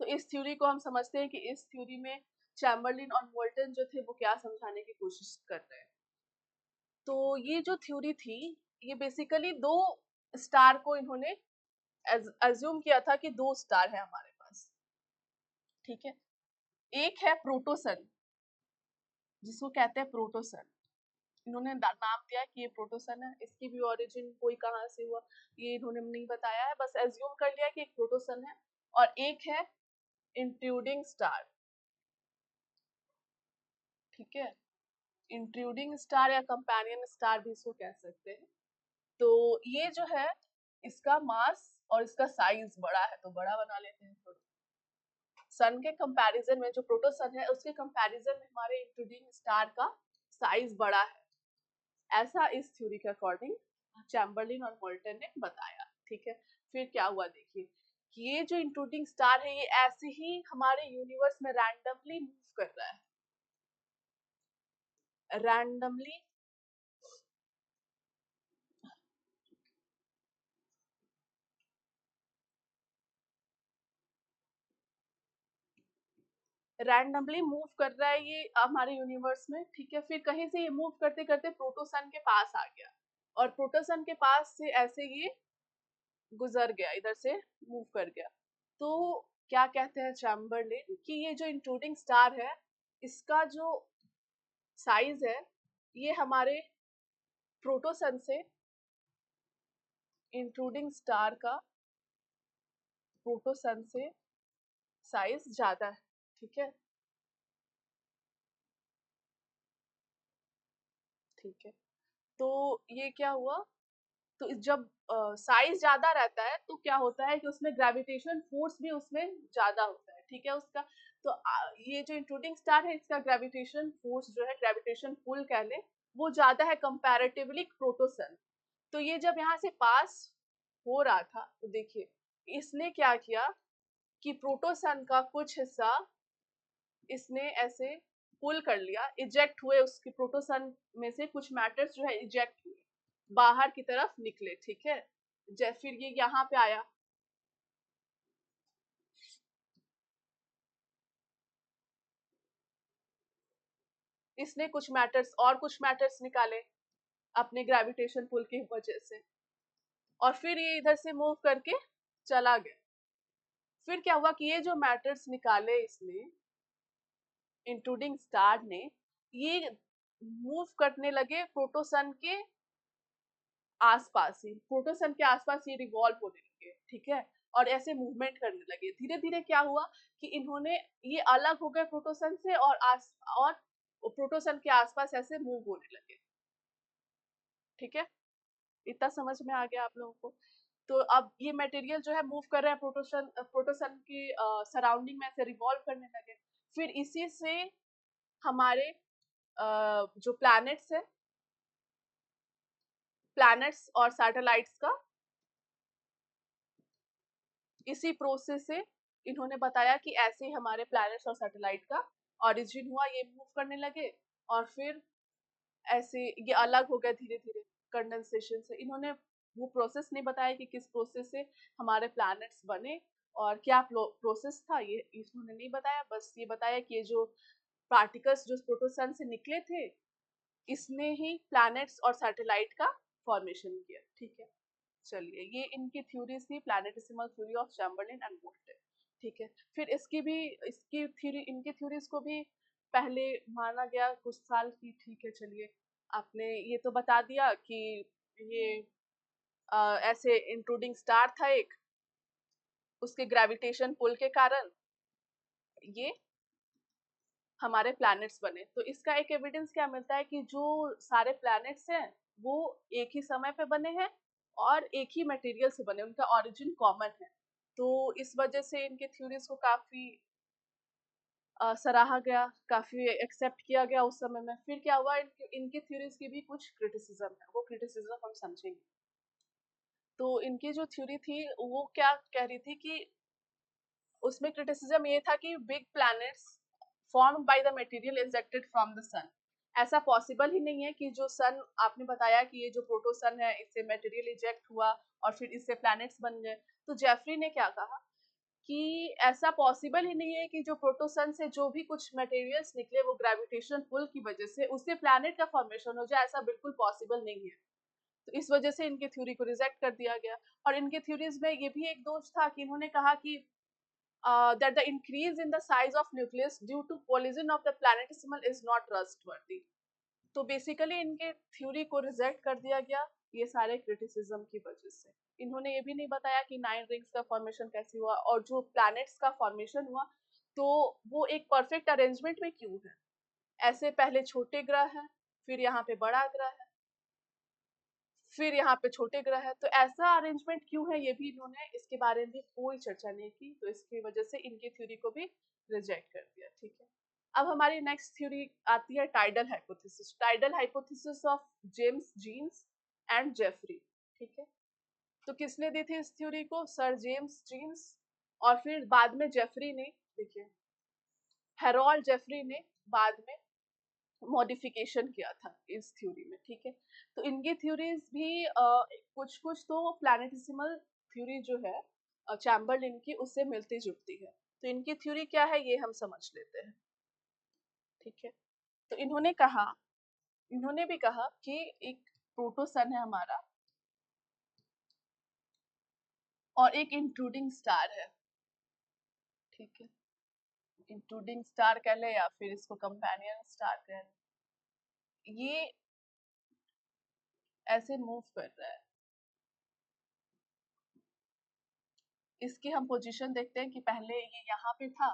तो इस थ्योरी को हम समझते हैं कि इस थ्योरी में चैम्बरलिन और मोल्टन जो थे वो क्या समझाने की कोशिश कर रहे हैं। तो ये जो थ्योरी थी, ये बेसिकली दो स्टार को इन्होंने अज्यूम किया था कि दो स्टार है हमारे पास। ठीक है, एक है प्रोटोसन, जिसको कहते हैं प्रोटोसन, इन्होंने नाम दिया कि ये प्रोटोसन है, इसकी भी ओरिजिन कोई कहाँ से हुआ ये इन्होंने नहीं बताया है, बस एज्यूम कर लिया कि एक प्रोटोसन है। और एक है इंट्रूडिंग स्टार। ठीक है, इंट्रूडिंग स्टार या कंपेनियन स्टार भी इसको कह सकते हैं। तो ये जो है, इसका मास और इसका साइज बड़ा है, तो बड़ा बना लेते हैं थोड़ा, सन के कंपैरिजन में, जो प्रोटोसन है उसके कंपैरिजन में हमारे इंट्रूडिंग स्टार का साइज बड़ा है, ऐसा इस थ्योरी के अकॉर्डिंग चैम्बरलिन और मोल्टन ने बताया। ठीक है, फिर क्या हुआ देखिए, कि ये जो इंट्रूडिंग स्टार है ये ऐसे ही हमारे यूनिवर्स में रैंडमली मूव कर रहा है, रैंडमली रैंडमली मूव कर रहा है ये हमारे यूनिवर्स में। ठीक है, फिर कहीं से ये मूव करते करते प्रोटोसन के पास आ गया, और प्रोटोसन के पास से ऐसे ये गुजर गया, इधर से मूव कर गया। तो क्या कहते हैं चैम्बरलिन कि ये जो इंट्रूडिंग स्टार है, इसका जो साइज है, ये हमारे प्रोटोसन से, इंट्रूडिंग स्टार का प्रोटोसन से साइज ज्यादा है। ठीक है, ठीक है, तो ये क्या हुआ, तो जब साइज ज्यादा रहता है तो क्या होता है कि उसमें ग्रेविटेशन फोर्स भी उसमें ज्यादा होता है। ठीक है, उसका तो ये जो इंट्रूडिंग स्टार है इसका ग्रेविटेशन फोर्स जो है, ग्रेविटेशन पुल कह ले, वो ज्यादा है कंपैरेटिवली प्रोटोसन। तो ये जब यहाँ से पास हो रहा था तो देखिए इसने क्या किया कि प्रोटोसन का कुछ हिस्सा इसने ऐसे पुल कर लिया, इजेक्ट हुए उसके प्रोटोसन में से कुछ मैटर्स जो है इजेक्ट हुए, बाहर की तरफ निकले, ठीक है। जब फिर ये यहाँ पे आया, इसने कुछ मैटर्स निकाले अपने ग्रेविटेशन पुल की वजह से, और फिर ये इधर से मूव करके चला गया। फिर क्या हुआ कि ये जो मैटर्स निकाले इसने, इंक्लूडिंग स्टार ने, ये मूव करने लगे प्रोटोसन के आसपास ही, प्रोटोसन के आसपास ये रिवॉल्व होने लगे, ठीक है। और ऐसे मूवमेंट करने लगे। धीरे धीरे क्या हुआ कि इन्होंने, ये अलग हो गए प्रोटोसन से, और प्रोटोसन के आसपास ऐसे मूव होने लगे, ठीक है। इतना समझ में आ गया आप लोगों को? तो अब ये मटेरियल जो है मूव कर रहे हैं प्रोटोसन प्रोटोसन की सराउंडिंग में ऐसे रिवॉल्व करने लगे। फिर इसी से हमारे जो प्लैनेट्स और सैटेलाइट्स का, इसी प्रोसेस से इन्होंने बताया कि ऐसे ही हमारे प्लैनेट्स और सैटेलाइट का ओरिजिन हुआ, ये मूव करने लगे और फिर ऐसे ये अलग हो गए धीरे धीरे कंडेंसेशन से। इन्होंने वो प्रोसेस नहीं बताया कि किस प्रोसेस से हमारे प्लैनेट्स बने और क्या प्रोसेस था, ये इन्होंने नहीं बताया। बस ये बताया कि ये जो पार्टिकल्स जो प्रोटोसन से निकले थे, इसने ही प्लैनेट्स और सैटेलाइट का फॉर्मेशन किया, ठीक है। चलिए, ये इनकी थ्योरीज थी, प्लैनेटेसिमल थ्योरी ऑफ चैम्बरलिन एंड मोल्टे, ठीक है। फिर इसकी थ्योरी, इनकी थ्योरीज को भी पहले माना गया कुछ साल की, ठीक है। चलिए, आपने ये तो बता दिया कि ये ऐसे इंट्रूडिंग स्टार था एक, उसके ग्रेविटेशन पुल के कारण ये हमारे प्लैनेट्स बने। तो इसका एक एविडेंस क्या मिलता है कि जो सारे प्लैनेट्स हैं वो एक ही समय पे बने हैं और एक ही मटेरियल से बने, उनका ओरिजिन कॉमन है। तो इस वजह से इनके थ्योरीज को काफी सराहा गया, काफी एक्सेप्ट किया गया उस समय में। फिर क्या हुआ, इनकी थ्योरीज की भी कुछ क्रिटिसिज्म है, वो क्रिटिसिज्म हम समझेंगे। तो इनकी जो थ्योरी थी वो क्या कह रही थी कि उसमें क्रिटिसिज्म ये था कि big planets formed by the material ejected from the sun. ऐसा पॉसिबल ही नहीं है कि जो सन, आपने बताया कि ये जो प्रोटोसन है इससे मटेरियल इजेक्ट हुआ और फिर इससे प्लैनेट्स बन गए। तो जेफरी ने क्या कहा कि ऐसा पॉसिबल ही नहीं है कि जो प्रोटोसन से जो भी कुछ मटेरियल्स निकले वो ग्रेविटेशन पुल की वजह से उससे प्लैनेट का फॉर्मेशन हो जाए, ऐसा बिल्कुल पॉसिबल नहीं है। तो इस वजह से इनकी थ्योरी को रिजेक्ट कर दिया गया। और इनके थ्योरीज में ये भी एक दोष था कि इन्होंने कहा कि that the increase in the size of nucleus due to collision of the planetesimal is not trustworthy। तो बेसिकली इनके थ्योरी को रिजेक्ट कर दिया गया ये सारे क्रिटिसिज्म की वजह से। इन्होंने ये भी नहीं बताया कि 9 रिंग्स का फॉर्मेशन कैसे हुआ और जो प्लैनेट्स का फॉर्मेशन हुआ तो वो एक परफेक्ट अरेंजमेंट में क्यों है। ऐसे पहले छोटे ग्रह हैं, फिर यहाँ पे बड़ा ग्रह है, फिर यहाँ पे छोटे ग्रह है, तो ऐसा अरेंजमेंट क्यों है, ये भी इन्होंने इसके बारे में कोई चर्चा नहीं की। तो इसकी वजह से इनकी थ्योरी को भी रिजेक्ट कर दिया, ठीक है। अब हमारी नेक्स्ट थ्योरी आती है tidal hypothesis. Tidal hypothesis of James Jeans and Jeffrey, ठीक है। तो किसने दी थी इस थ्योरी को? सर जेम्स जीन्स, और फिर बाद में जेफरी ने, देखिए हेरोल्ड जेफरी ने बाद में मॉडिफिकेशन किया था इस थ्योरी में, ठीक है। तो इनकी थ्योरीज भी कुछ कुछ तो प्लैनेटेसिमल थ्योरी जो है चैम्बरलिन की, उससे मिलती जुलती है। तो इनकी थ्योरी क्या है ये हम समझ लेते हैं, ठीक है। तो इन्होंने भी कहा कि एक प्रोटोसन है हमारा और एक इंट्रूडिंग स्टार है, ठीक है। इंट्रूडिंग स्टार कह ले या फिर इसको कंपेनियन स्टार कह ले, ये ऐसे मूव कर रहा है। इसकी हम पोजीशन देखते हैं कि पहले ये यहाँ पे था,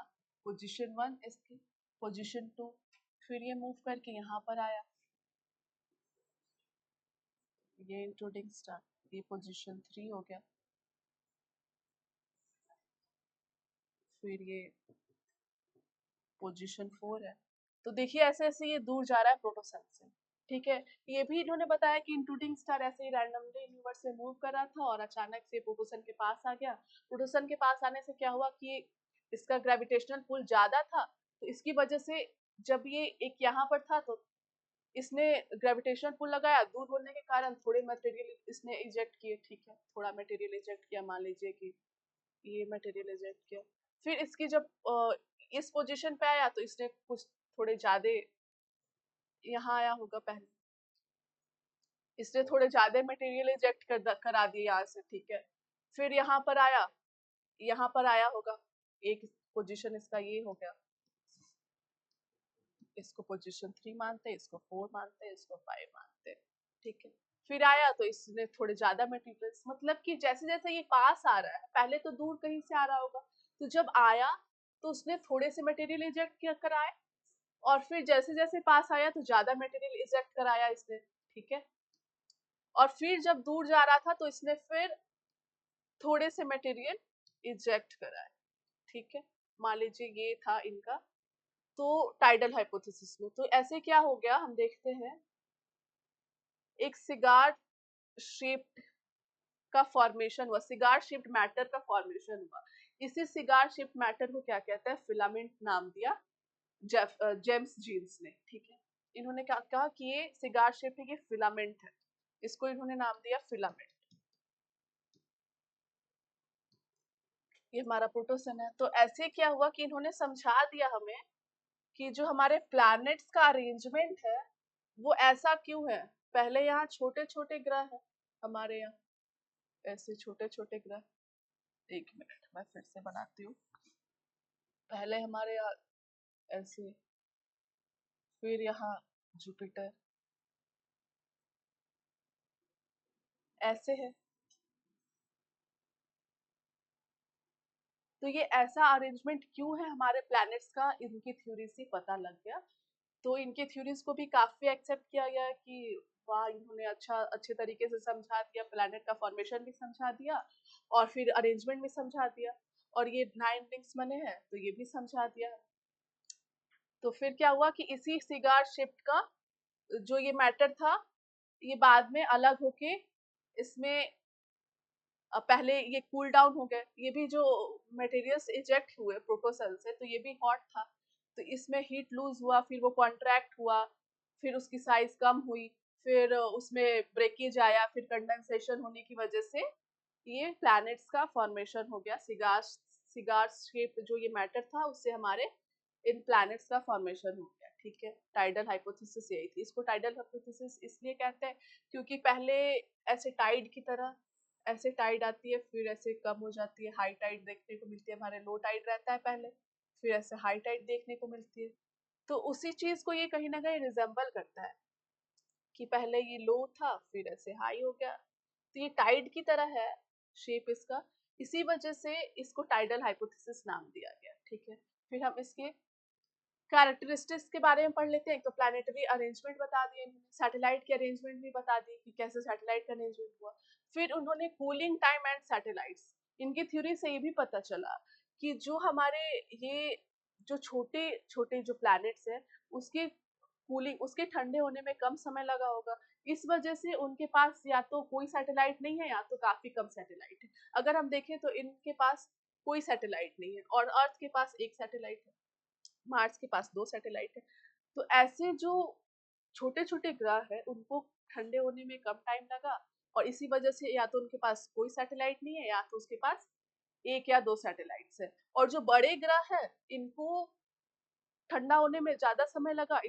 पोजीशन 1 इसकी, पोजीशन 2, फिर ये मूव करके यहाँ पर आया, ये इंट्रूडिंग स्टार, ये पोजीशन 3 हो गया, फिर ये पोजीशन 4 है। तो देखिए ऐसे ऐसे ये दूर जा रहा है प्रोटोसन से, ठीक है। ये भी इन्होंने बताया कि इंट्रूडिंग स्टार ऐसे ही रैंडमली यूनिवर्स से मूव कर रहा था और अचानक से प्रोटोसन के पास आ गया। प्रोटोसन के पास आने से क्या हुआ कि इसका ग्रेविटेशनल पुल ज्यादा था, तो इसकी वजह से जब ये एक यहाँ पर था तो इसने ग्रेविटेशन पुल लगाया, दूर होने के कारण थोड़े मटेरियल इसने इजेक्ट किए, ठीक है, थोड़ा मटेरियल इजेक्ट किया, मान लीजिए कि ये मटेरियल इजेक्ट किया। फिर इसकी जब इस पोजीशन पे आया तो इसने कुछ थोड़े ज्यादा यहाँ आया होगा, पहले इसने थोड़े ज्यादा मटेरियल इजेक्ट करा दिए यहाँ से, ठीक है। फिर यहाँ पर आया होगा, एक पोजीशन इसका ये हो गया, इसको पोजीशन 3 मानते हैं, इसको 4 मानते हैं, इसको 5 मानते हैं, ठीक है। फिर आया तो इसने थोड़े ज्यादा मटेरियल्स, मतलब कि जैसे जैसे ये पास आ रहा है, पहले तो दूर कहीं से आ रहा होगा, तो जब आया तो उसने थोड़े से मटेरियल इजेक्ट कराए, और फिर जैसे जैसे पास आया तो ज्यादा मटेरियल इजेक्ट कराया इसने, ठीक है। और फिर जब दूर जा रहा था तो इसने फिर थोड़े से मटेरियल इजेक्ट कराए, ठीक है। मान लीजिए ये था इनका तो टाइडल हाइपोथेसिस में, तो ऐसे क्या हो गया हम देखते हैं, एक सिगार शेप्ड का फॉर्मेशन हुआ, सिगार शेप्ड मैटर का फॉर्मेशन हुआ। इसी सिगार शेप्ड मैटर को क्या कहते हैं, फिलामेंट नाम दिया जेम्स जीन्स ने, ठीक है। इन्होंने क्या कहा कि ये सिगार शेप है, ये फिलामेंट है, इसको इन्होंने नाम दिया फिलामेंट। ये हमारा प्रोटोसन है। तो ऐसे क्या हुआ कि इन्होंने समझा दिया हमें कि जो हमारे प्लैनेट्स का अरेंजमेंट है वो ऐसा क्यों है। पहले यहाँ छोटे छोटे ग्रह है हमारे यहाँ, ऐसे छोटे छोटे ग्रह, एक मिनट मैं फिर से बनाती हूँ। पहले हमारे यहाँ ऐसे, फिर यहाँ जुपिटर ऐसे है। तो ये ऐसा अरेंजमेंट क्यों है हमारे प्लैनेट्स का, इनकी थ्योरी से पता लग गया। तो इनके थ्योरीज को भी काफी एक्सेप्ट किया गया कि वाह, इन्होंने अच्छे तरीके से समझा दिया, प्लैनेट का फॉर्मेशन भी समझा दिया और फिर अरेंजमेंट भी समझा दिया, और ये 9 रिंग्स बने हैं तो ये भी समझा दिया। तो फिर क्या हुआ कि इसी सिगार शिफ्ट का जो ये मैटर था, ये बाद में अलग होके इसमें पहले ये कूल डाउन हो गए, ये भी जो मटेरियल्स इजेक्ट हुए प्रोटोसेल से तो ये भी हॉट था, तो इसमें हीट लूज हुआ, फिर वो कॉन्ट्रैक्ट हुआ, फिर उसकी साइज कम हुई, फिर उसमें ब्रेकेज आया, फिर कंडेंसेशन होने की वजह से ये प्लैनेट्स का फॉर्मेशन हो गया। सिगार शेप जो ये मैटर था उससे हमारे इन प्लैनेट्स का फॉर्मेशन हो गया, ठीक है। टाइडल हाइपोथेसिस यही थी। इसको टाइडल हाइपोथेसिस इसलिए कहते हैं क्योंकि पहले ऐसे टाइड की तरह, ऐसे टाइड आती है फिर ऐसे कम हो जाती है, हाई टाइड देखने को मिलती है, हमारे लो टाइड रहता है पहले, फिर ऐसे हाई टाइड देखने को मिलती है। तो उसी चीज को ये कहीं ना कहीं रिजेंबल करता है कि पहले ये लो था फिर ऐसे हाई हो गया, तो ये टाइड की तरह है शेप इसका, इसी वजह से इसको टाइडल हाइपोथेसिस नाम दिया गया, ठीक है। फिर हम इसके कैरेक्टरिस्टिक्स के बारे में पढ़ लेते हैं। तो प्लानिटरी अरेंजमेंट बता दिए, सैटेलाइट के अरेंजमेंट भी बता दिए कि कैसे सैटेलाइट का अरेंजमेंट हुआ। फिर उन्होंने कूलिंग टाइम एंड सैटेलाइट्स, इनकी थ्योरी से ये भी पता चला कि जो हमारे ये जो छोटे छोटे जो प्लैनेट्स हैं उसके कूलिंग, उसके ठंडे होने में कम समय लगा होगा, इस वजह से उनके पास या तो कोई सैटेलाइट नहीं है या तो काफी कम सैटेलाइट है। अगर हम देखें तो इनके पास कोई सैटेलाइट नहीं है और अर्थ के पास एक सैटेलाइट है, मार्स के पास 2 सैटेलाइट है। तो ऐसे जो छोटे छोटे ग्रह है उनको ठंडे होने में कम टाइम लगा, और इसी वजह से या तो उनके पास कोई सैटेलाइट नहीं है या तो उसके पास 1 या 2 सैटेलाइट्स है। और जो बड़े ग्रह है इनको ठंडा होने में ज्यादा समय लगा,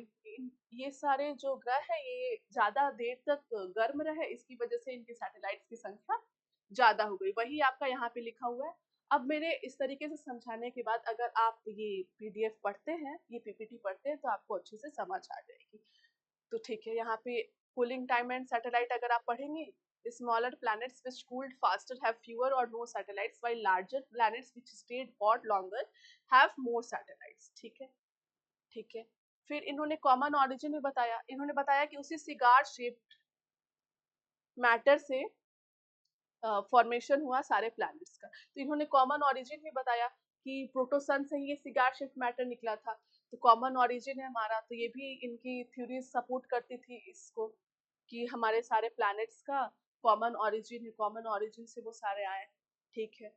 ये सारे जो ग्रह है ये ज्यादा देर तक गर्म रहे, इसकी वजह से इनके सैटेलाइट्स की संख्या ज्यादा हो गई। वही आपका यहाँ पे लिखा हुआ है। अब मेरे इस तरीके से समझाने के बाद अगर आप ये पीडीएफ पढ़ते हैं, ये पीपीटी पढ़ते हैं तो आपको अच्छे से समझ आ जाएगी। तो ठीक है, यहाँ पे कूलिंग टाइम एंड सैटेलाइट अगर आप पढ़ेंगे, smaller planets which cooled faster have fewer or no satellites while larger planets which stayed hot longer have more satellites, ठीक है, ठीक है। फिर इन्होंने कॉमन ऑरिजिन भी बताया, इन्होंने बताया कि उसी सिगार शेप्ड मैटर से फॉर्मेशन हुआ सारे प्लैनेट्स का। तो इन्होंने कॉमन ऑरिजिन भी बताया कि प्रोटोसन से ही ये सिगार शिफ्ट मैटर निकला था, तो कॉमन ऑरिजिन है हमारा। तो ये भी इनकी थ्योरी सपोर्ट करती थी इसको कि हमारे सारे प्लैनेट्स का कॉमन ऑरिजिन है, कॉमन ऑरिजिन से वो सारे आए, ठीक है।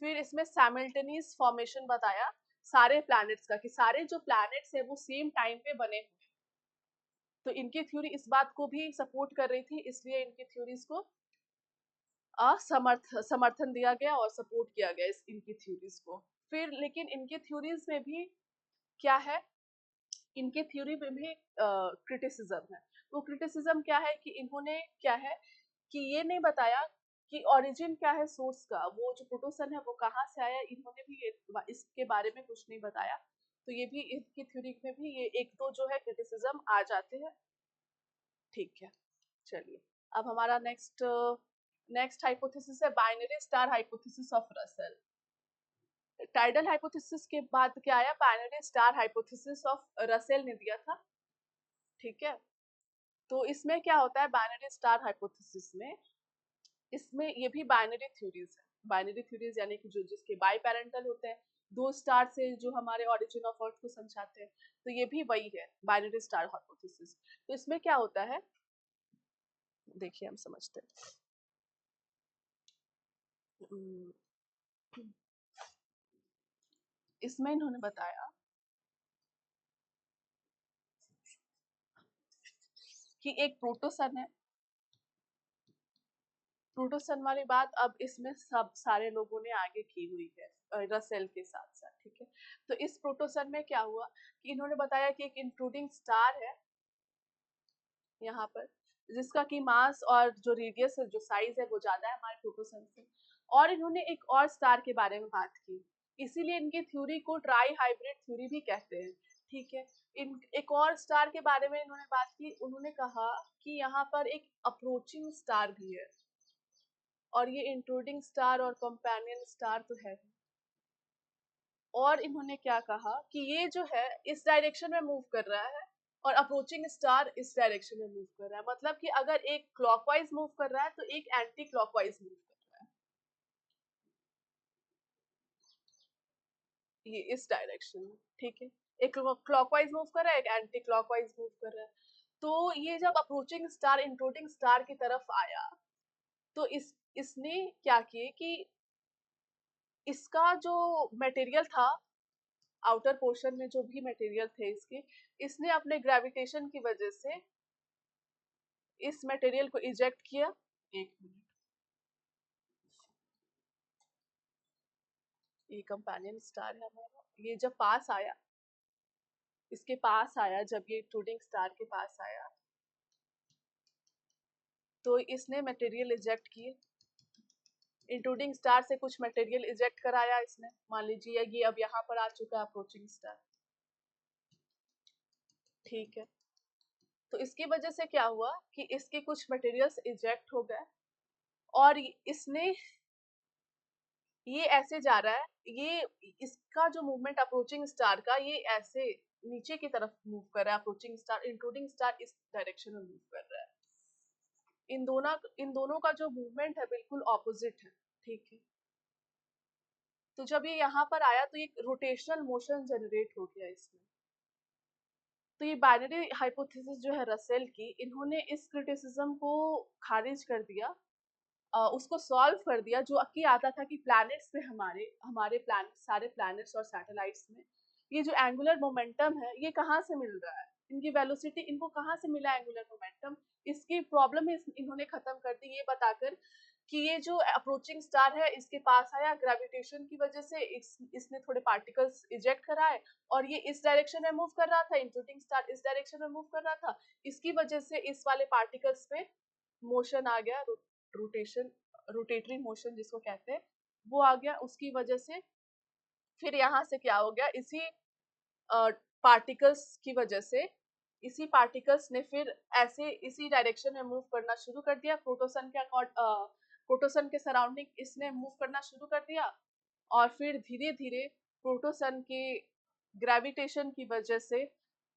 फिर इसमें सैमल्टेनियस फॉर्मेशन बताया सारे प्लैनेट्स का, कि सारे जो प्लैनेट्स है वो सेम टाइम पे बने हुए। तो इनकी थ्योरी इस बात को भी सपोर्ट कर रही थी, इसलिए इनकी थ्योरीज को समर्थन दिया गया और सपोर्ट किया गया इनकी थ्योरीज को। फिर लेकिन इनके थ्योरीज में भी क्या है, इनके थ्योरी में भी क्रिटिसिज्म है। वो क्रिटिसिज्म क्या है कि इन्होंने क्या है कि ये नहीं बताया कि ओरिजिन क्या है सोर्स का, वो जो प्रोटोसन है वो कहाँ से आया, इन्होंने भी इसके बारे में कुछ नहीं बताया। तो ये भी इनकी थ्योरी में भी ये एक दो जो है क्रिटिसिज्म आ जाते हैं। ठीक है, चलिए अब हमारा नेक्स्ट हाइपोथेसिस है binary star hypothesis of Russell. Tidal hypothesis के बाद क्या आया, binary star hypothesis of Russell ने दिया था। ठीक है, तो इसमें क्या होता है बाइनरी स्टार हाइपोथेसिस में, इसमें ये भी बाइनरी थ्योरीज है। बाइनरी थ्योरीज यानी कि जो जिसके बाई पैरेंटल होते हैं, दो स्टार से जो हमारे ओरिजिन ऑफ अर्थ को समझाते हैं, तो ये भी वही है बाइनरी स्टार हाइपोथेसिस। तो इसमें क्या होता है, देखिए हम समझते हैं। इसमें इन्होंने बताया कि एक प्रोटोसन है। प्रोटोसन वाली बात अब इसमें सब सारे लोगों ने आगे की हुई है रसेल के साथ साथ। ठीक है, तो इस प्रोटोसन में क्या हुआ कि इन्होंने बताया कि एक इंट्रूडिंग स्टार है यहाँ पर, जिसका की मास और जो रेडियस है, जो साइज है वो ज्यादा है हमारे प्रोटोसन से। और इन्होंने एक और स्टार के बारे में बात की, इसीलिए इनकी थ्योरी को ट्राई हाइब्रिड थ्योरी भी कहते हैं। ठीक है, इन एक और स्टार के बारे में इन्होंने बात की, उन्होंने कहा कि यहाँ पर एक अप्रोचिंग स्टार भी है, और ये इंट्रूडिंग स्टार और कंपेनियन स्टार तो है। और इन्होंने क्या कहा कि ये जो है इस डायरेक्शन में मूव कर रहा है और अप्रोचिंग स्टार इस डायरेक्शन में मूव कर रहा है। मतलब कि अगर एक क्लॉकवाइज मूव कर रहा है तो एक एंटी क्लॉकवाइज मूव कर रहा है, ये इस डायरेक्शन में। ठीक है, एक क्लॉकवाइज मूव कर रहा है, एक एंटी क्लॉकवाइज मूव कर रहा है। तो ये जब अप्रोचिंग स्टार इंट्रूडिंग स्टार की तरफ आया, तो इसने क्या किए कि इसका जो मटेरियल था, आउटर पोर्शन में जो भी मटेरियल थे इसके, इसने अपने ग्रेविटेशन की वजह से इस मटेरियल को इजेक्ट किया। एक मिनट, ये कंपेनियन स्टार है हमारा, ये जब पास आया, इसके पास आया, जब ये इंट्रूडिंग स्टार के पास आया तो इसने मटेरियल इजेक्ट किए। इंट्रूडिंग स्टार से कुछ मटेरियल इजेक्ट कराया इसने, मान लीजिए ये अब यहाँ पर आ चुका है अप्रोचिंग स्टार। ठीक है, तो इसकी वजह से क्या हुआ कि इसके कुछ मटेरियल्स इजेक्ट हो गए, और इसने ये ऐसे जा रहा है, ये इसका जो मूवमेंट अप्रोचिंग स्टार का, ये ऐसे नीचे की तरफ मूव कर रहा है, अप्रोचिंग स्टार इंट्रूडिंग स्टार इस डायरेक्शन में मूव कर रहा है। इन दोनों का जो मूवमेंट है बिल्कुल ऑपोजिट है। ठीक है, तो जब ये यहाँ पर आया तो ये रोटेशनल मोशन जनरेट हो गया इसमें। तो ये बाइनरी हाइपोथेसिस जो है रसेल की, इन्होंने इस क्रिटिसिज्म को खारिज कर दिया, उसको सॉल्व कर दिया, जो कि आता था कि प्लैनेट्स में हमारे हमारे प्लैनेट, सारे प्लैनेट्स और सैटेलाइट्स में ये जो एंगुलर मोमेंटम है ये कहाँ से मिल रहा है, इनकी वेलोसिटी इनको कहाँ से मिला एंगुलर मोमेंटम, इसकी प्रॉब्लम इन्होंने खत्म कर दी, ये बताकर कि ये जो अप्रोचिंग स्टार है इसके पास आया ग्रेविटेशन की वजह से, इसने थोड़े पार्टिकल्स इजेक्ट कराए, और ये इस डायरेक्शन में मूव कर रहा था, इंट्रूडिंग स्टार इस डायरेक्शन में मूव कर रहा था, इसकी वजह से इस वाले पार्टिकल्स पे मोशन आ गया, रोटेशन, रोटेटरी मोशन जिसको कहते हैं, वो आ गया। उसकी वजह से फिर यहाँ से क्या हो गया, इसी पार्टिकल्स की वजह से, इसी पार्टिकल्स ने फिर ऐसे इसी डायरेक्शन में मूव करना शुरू कर दिया, प्रोटोसन के सराउंडिंग इसने मूव करना शुरू कर दिया, और फिर धीरे धीरे प्रोटोसन के ग्रेविटेशन की वजह से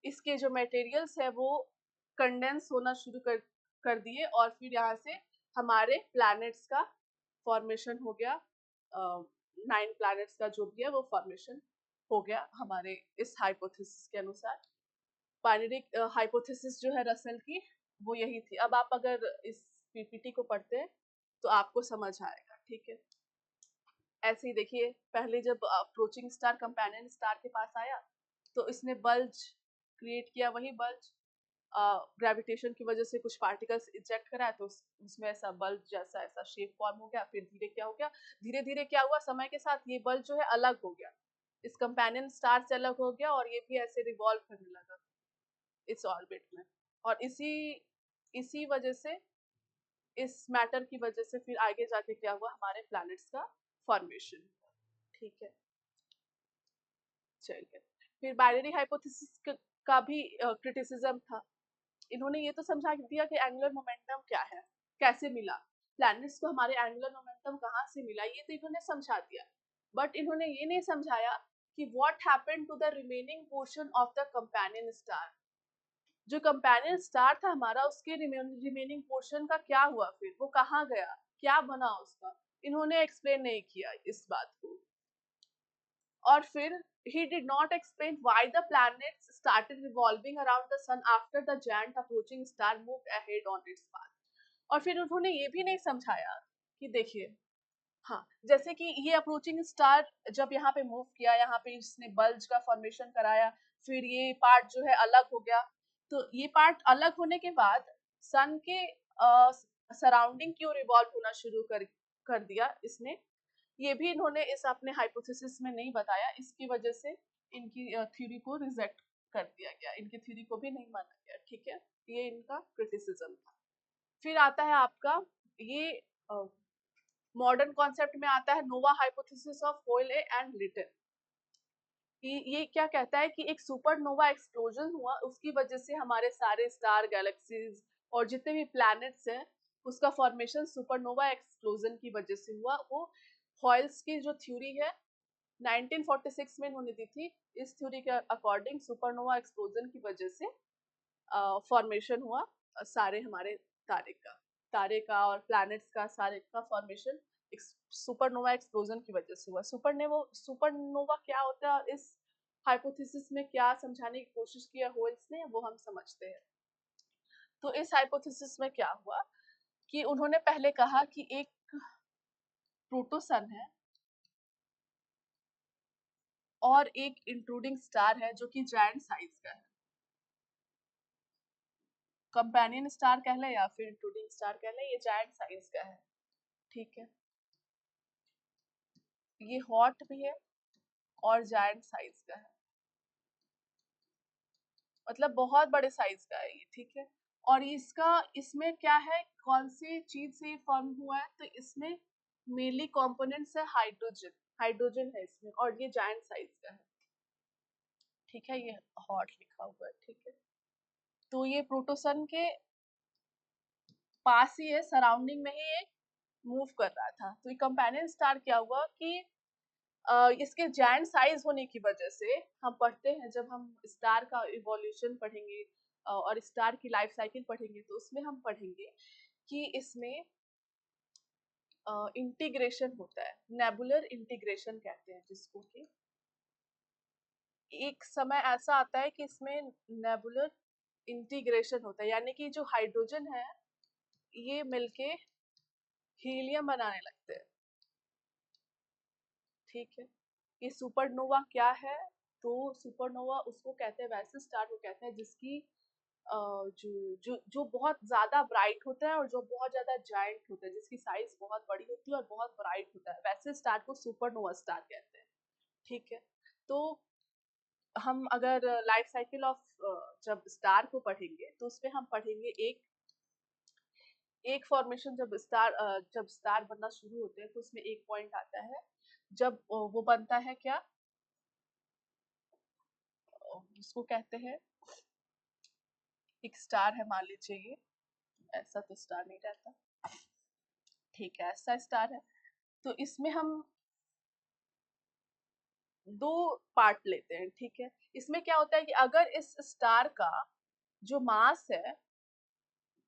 इसके जो मटेरियल्स है वो कंडेंस होना शुरू कर दिए, और फिर यहाँ से हमारे प्लैनेट्स का फॉर्मेशन हो गया। 9 प्लैनेट्स का जो भी है वो फॉर्मेशन हो गया हमारे इस हाइपोथेसिस के अनुसार। बाइनरी हाइपोथेसिस जो है रसेल की वो यही थी। अब आप अगर इस पीपीटी को पढ़ते हैं तो आपको समझ आएगा। ठीक है, ऐसे ही देखिए, पहले जब अप्रोचिंग स्टार कंपेनियन स्टार के पास आया तो इसने बल्ज क्रिएट किया, वही बल्ज ग्रेविटेशन की वजह से कुछ पार्टिकल्स इजेक्ट कराया तो उसमें ऐसा बल्ब जैसा ऐसा शेप फॉर्म हो गया। फिर धीरे क्या हो गया, धीरे धीरे क्या हुआ, समय के साथ ये बल्ब जो है अलग हो गया, इस कंपेनियन स्टार से अलग हो गया और ये भी ऐसे रिवॉल्व करने लगा इस ऑर्बिट में। और इसी इसी वजह से, इस मैटर की वजह से फिर आगे जाके क्या हुआ, हमारे प्लैनेट्स का फॉर्मेशन। ठीक है, चलिए। फिर बाइनरी हाइपोथेसिस का भी क्रिटिसिज्म था। इन्होंने ये तो समझा दिया कि एंगुलर मोमेंटम क्या है, कैसे मिला, प्लैनेट्स को हमारे एंगुलर मोमेंटम कहाँ से मिला, ये तो इन्होंने समझा दिया। बट इन्होंने ये नहीं समझाया कि what happened to the remaining portion of the companion star. जो कंपेनियन स्टार था हमारा, उसके रिमेनिंग पोर्शन का क्या हुआ, फिर वो कहाँ गया, क्या बना उसका, इन्होंने एक्सप्लेन नहीं किया इस बात को। और फिर he did not explain why the planets started revolving around the sun after the giant approaching star moved ahead on its path। और फिर उन्होंने ये भी नहीं समझाया कि देखिए, हाँ, जैसे कि ये अप्रोचिंग स्टार जब यहाँ पे मूव किया, यहाँ पे इसने बल्ज का फॉर्मेशन कराया, फिर ये पार्ट जो है अलग हो गया, तो ये पार्ट अलग होने के बाद सन के सराउंडिंग की ओर रिवॉल्व होना शुरू कर दिया इसने। ये भी इन्होंने इस अपने हाइपोथेसिस में नहीं बताया, इसकी वजह से इनकी थ्योरी को रिजेक्ट कर दिया गया, इनकी थ्योरी को भी नहीं माना गया। ठीक है, ये इनका क्रिटिसिज्म था। फिर आता है आपका ये मॉडर्न कॉन्सेप्ट में आता है नोवा हाइपोथेसिस ऑफ होयले एंड लिटिल। ये क्या कहता है कि एक सुपरनोवा एक्सप्लोजन हुआ, उसकी वजह से हमारे सारे स्टार, गैलेक्सीज और जितने भी प्लैनेट्स हैं, उसका फॉर्मेशन सुपरनोवा एक्सप्लोजन की वजह से हुआ। वो हॉयल्स की जो थ्योरी है 1946 में इन्होंने दी थी, इस थ्योरी के अकॉर्डिंग सुपरनोवा एक्सप्लोजन की वजह से फॉर्मेशन हुआ सारे हमारे तारे का और प्लैनेट्स का, सारे का फॉर्मेशन सुपरनोवा एक्सप्लोजन की वजह से हुआ। सुपरनोवा क्या होता है और इस हाइपोथेसिस में क्या समझाने की कोशिश की है होल्स ने, वो हम समझते हैं। तो इस हाइपोथेसिस में क्या हुआ कि उन्होंने पहले कहा कि एक प्रोटोसन है और एक इंट्रूडिंग स्टार है जो कि जायंट साइज का है। कंपेनियन स्टार कह लें या फिर इंट्रूडिंग स्टार कह लें, ये जायंट साइज का है। ठीक है, ये हॉट भी है और जायंट साइज का है, मतलब बहुत बड़े साइज का है ये। ठीक है, और इसका इसमें क्या है, कौन सी चीज से फॉर्म हुआ है, तो इसमें मेनली कंपोनेंट्स है हाइड्रोजन, हाइड्रोजन है इसमें, और ये जायंट साइज का है। ठीक है, ये हॉट लिखा हुआ है। ठीक है, तो ये प्रोटोसन के पास ही है, सराउंडिंग में ही ये मूव कर रहा था। तो ये कंपेनियन स्टार क्या हुआ कि इसके जायंट साइज होने की वजह से, हम पढ़ते हैं जब हम स्टार का इवोल्यूशन पढ़ेंगे और स्टार की लाइफ साइकिल पढ़ेंगे, तो उसमें हम पढ़ेंगे कि इसमें इंटीग्रेशन होता है, नेबुलर इंटीग्रेशन कहते हैं जिसको, कि एक समय ऐसा आता है कि इसमें नेबुलर इंटीग्रेशन होता है, यानी कि जो हाइड्रोजन है ये मिलके हीलियम बनाने लगते हैं। ठीक है, ये सुपरनोवा क्या है, तो सुपरनोवा उसको कहते हैं, वैसे स्टार को कहते हैं जिसकी जो जो जो बहुत ज्यादा ब्राइट होता है और जो बहुत ज्यादा जायंट होता है, जिसकी साइज बहुत बड़ी होती है और बहुत ब्राइट होता है, वैसे स्टार को सुपरनोवा स्टार कहते हैं। ठीक है, तो हम अगर लाइफ साइकिल ऑफ जब स्टार को पढ़ेंगे तो उसमें हम पढ़ेंगे एक एक फॉर्मेशन, जब स्टार बनना शुरू होते हैं तो उसमें एक पॉइंट आता है जब वो बनता है क्या, जिसको कहते हैं एक स्टार है, मान लीजिए ये ऐसा, तो स्टार नहीं रहता। ठीक है, ऐसा स्टार है, तो इसमें हम दो पार्ट लेते हैं। ठीक है, इसमें क्या होता है कि अगर इस स्टार का जो मास है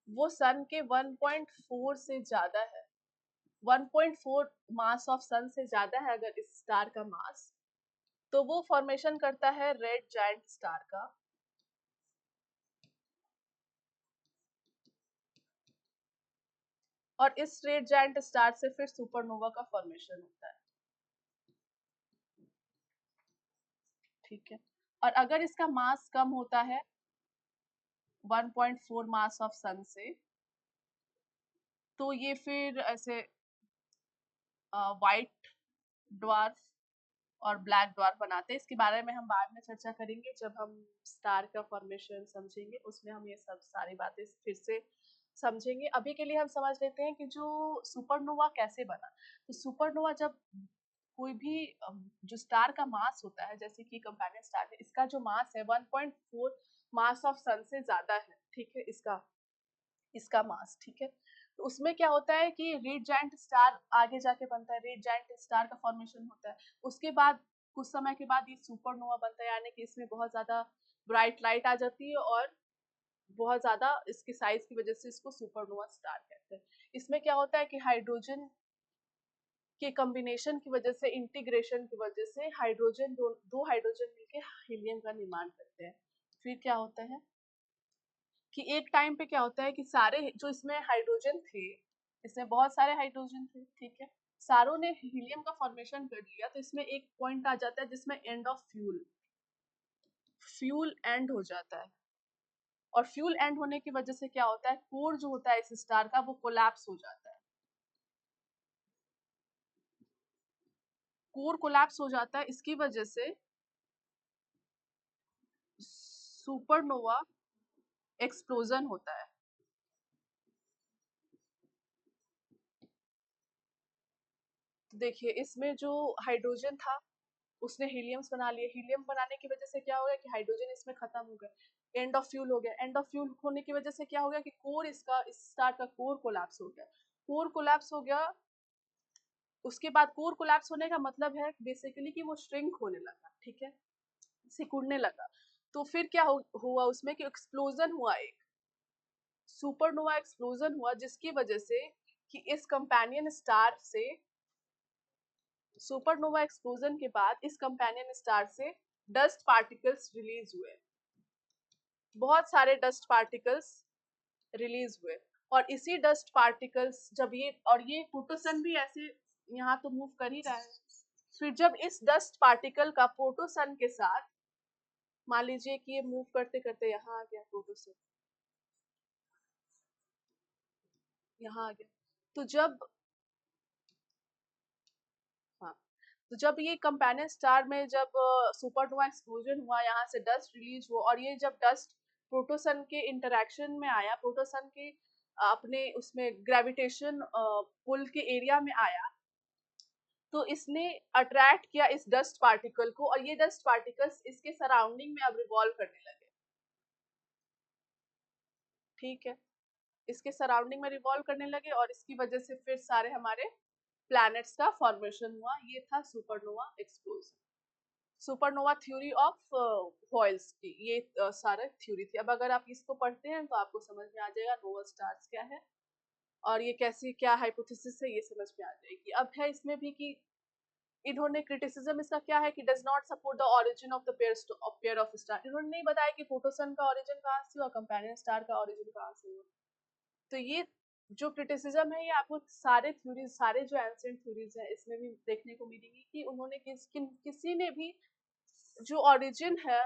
वो सन के 1.4 से ज्यादा है, 1.4 मास ऑफ सन से ज्यादा है अगर इस स्टार का मास, तो वो फॉर्मेशन करता है रेड जायंट स्टार का। और इस रेड जायंट स्टार से फिर सुपरनोवा का फॉर्मेशन होता है। ठीक है। और अगर इसका मास कम होता है 1.4 मास ऑफ सन से, तो ये फिर ऐसे व्हाइट ड्वार्फ और ब्लैक ड्वार्फ बनाते हैं। इसके बारे में हम बाद में चर्चा करेंगे जब हम स्टार का फॉर्मेशन समझेंगे, उसमें हम ये सब सारी बातें फिर से समझेंगे। अभी के लिए हम समझ लेते हैं कि जो सुपरनोवा कैसे बना। तो सुपरनोवा जब कोई भी जो स्टार का मास होता है, जैसे कि कंपेनियन स्टार है, इसका जो मास है 1.4 मास ऑफ सन से ज्यादा है, ठीक है, इसका इसका मास, ठीक है। तो उसमें क्या होता है कि रेड जायंट स्टार आगे जाके बनता है, रेड जायंट स्टार का फॉर्मेशन होता है। उसके बाद कुछ समय के बाद ये सुपरनोवा बनता है, यानी कि इसमें बहुत ज्यादा ब्राइट लाइट आ जाती है और बहुत ज्यादा इसके साइज की वजह से इसको सुपरनोवा स्टार कहते हैं। इसमें क्या होता है कि हाइड्रोजन के कॉम्बिनेशन की वजह से, इंटीग्रेशन की वजह से हाइड्रोजन दो हाइड्रोजन मिलके हीलियम का निर्माण करते हैं। फिर क्या होता है कि एक टाइम पे क्या होता है कि सारे जो इसमें हाइड्रोजन थे, इसमें बहुत सारे हाइड्रोजन थे, ठीक है, सारों ने हीलियम का फॉर्मेशन कर लिया। तो इसमें एक पॉइंट आ जाता है जिसमें end of fuel, fuel and हो जाता है। और फ्यूल एंड होने की वजह से क्या होता है, कोर जो होता है इस स्टार का वो कोलैप्स हो जाता है। कोर कोलैप्स हो जाता है, इसकी वजह से सुपरनोवा एक्सप्लोजन होता है। तो देखिए इसमें जो हाइड्रोजन था उसने हीलियम्स बना लिए। हीलियम बनाने की वजह से क्या हो गया कि हाइड्रोजन इसमें खत्म हो गया, एंड ऑफ फ्यूल हो गया। एंड ऑफ फ्यूल होने की वजह से क्या हो गया कि कोर इसका, इस स्टार का कोर कोलैप्स हो गया। कोर कोलैप्स हो गया, उसके बाद कोर कोलैप्स होने का मतलब है बेसिकली कि वो श्रिंक होने लगा, ठीक है, सिकुड़ने लगा। तो फिर क्या हुआ उसमें कि एक्सप्लोजन हुआ, एक सुपरनोवा एक्सप्लोजन हुआ, जिसकी वजह से कि इस कंपेनियन स्टार से, सुपरनोवा एक्सप्लोजन के बाद इस कंपेनियन स्टार से डस्ट पार्टिकल्स रिलीज हुए, बहुत सारे डस्ट पार्टिकल्स रिलीज हुए। और इसी डस्ट पार्टिकल्स जब ये, और ये प्रोटोसन भी ऐसे यहाँ तो मूव कर ही रहा है, फिर जब इस डस्ट पार्टिकल का प्रोटोसन के साथ, मान लीजिए कि ये मूव करते करते यहाँ आ गया प्रोटोसन, यहाँ आ गया, तो जब, हाँ, तो जब ये कंपेनियन स्टार में जब सुपरनोवा एक्सप्लोजन हुआ, यहाँ से डस्ट रिलीज हुआ, और ये जब डस्ट प्रोटोसन के इंटरेक्शन में आया, प्रोटोसन के अपने उसमें ग्रेविटेशन पुल के एरिया में आया, तो इसने अट्रैक्ट किया इस डस्ट पार्टिकल को, और ये डस्ट पार्टिकल्स इसके सराउंडिंग में अब रिवॉल्व करने लगे, ठीक है, इसके सराउंडिंग में रिवॉल्व करने लगे, और इसकी वजह से फिर सारे हमारे प्लैनेट्स का फॉर्मेशन हुआ। ये था supernova explosion, supernova theory of Hoyle's की ये सारा थ्योरी थी। अब अगर आप इसको पढ़ते हैं तो आपको समझ में आ जाएगा नोवा स्टार्स क्या है और ये कैसी क्या हाइपोथेसिस है, ये समझ में आ जाएगी। अब है इसमें भी कि इन्होंने क्रिटिसिज्म इसका क्या है कि does not support the origin of the pair of star. इन्होंने नहीं बताया कि प्रोटोसन का ऑरिजिन कहाँ से हुआ, कंपेनियन स्टार का ऑरिजिन कहाँ से हुआ। तो ये जो क्रिटिसिज्म है ये आपको सारे थ्योरीज, सारे जो एंशिएंट थ्योरीज है इसमें भी देखने को मिलेगी कि उन्होंने किसी ने भी जो ओरिजिन है,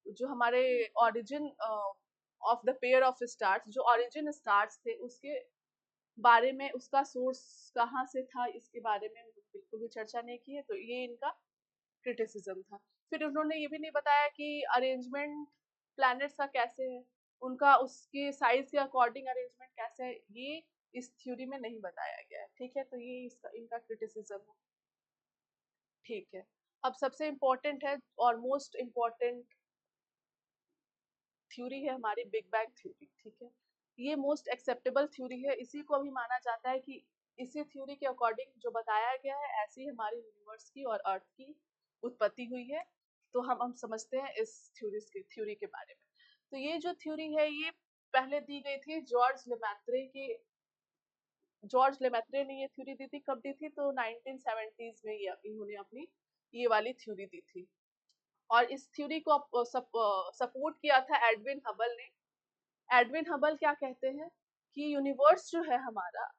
जो हमारे origin of the pair of stars, जो ओरिजिन स्टार्स थे उसके बारे में, उसका सोर्स कहाँ से था, इसके बारे में बिल्कुल भी चर्चा नहीं की है। तो ये इनका क्रिटिसिज्म था। फिर उन्होंने ये भी नहीं बताया कि अरेंजमेंट प्लैनेट्स का कैसे है, उनका उसके साइज के अकॉर्डिंग अरेंजमेंट कैसे है, ये इस थ्योरी में नहीं बताया गया है, ठीक है। तो ये इसका इनका क्रिटिसिज्म है, ठीक है। अब सबसे इम्पोर्टेंट है और मोस्ट इम्पोर्टेंट थ्योरी है हमारी बिग बैंग थ्योरी, ठीक है। ये मोस्ट एक्सेप्टेबल थ्योरी है, इसी को अभी माना जाता है कि इसी थ्योरी के अकॉर्डिंग जो बताया गया है ऐसी हमारी यूनिवर्स की और अर्थ की उत्पत्ति हुई है। तो हम समझते हैं इस थ्योरी के बारे में। तो ये जो थ्योरी है ये पहले दी गई थी जॉर्ज लेमैत्रे ने ये थ्योरी दी थी। कब दी थी, तो 1970s में ये इन्होंने अपनी ये वाली थ्योरी दी थी। और इस थ्योरी को सपोर्ट किया था एडविन हबल ने। एडविन हबल क्या कहते हैं कि यूनिवर्स जो है हमारा,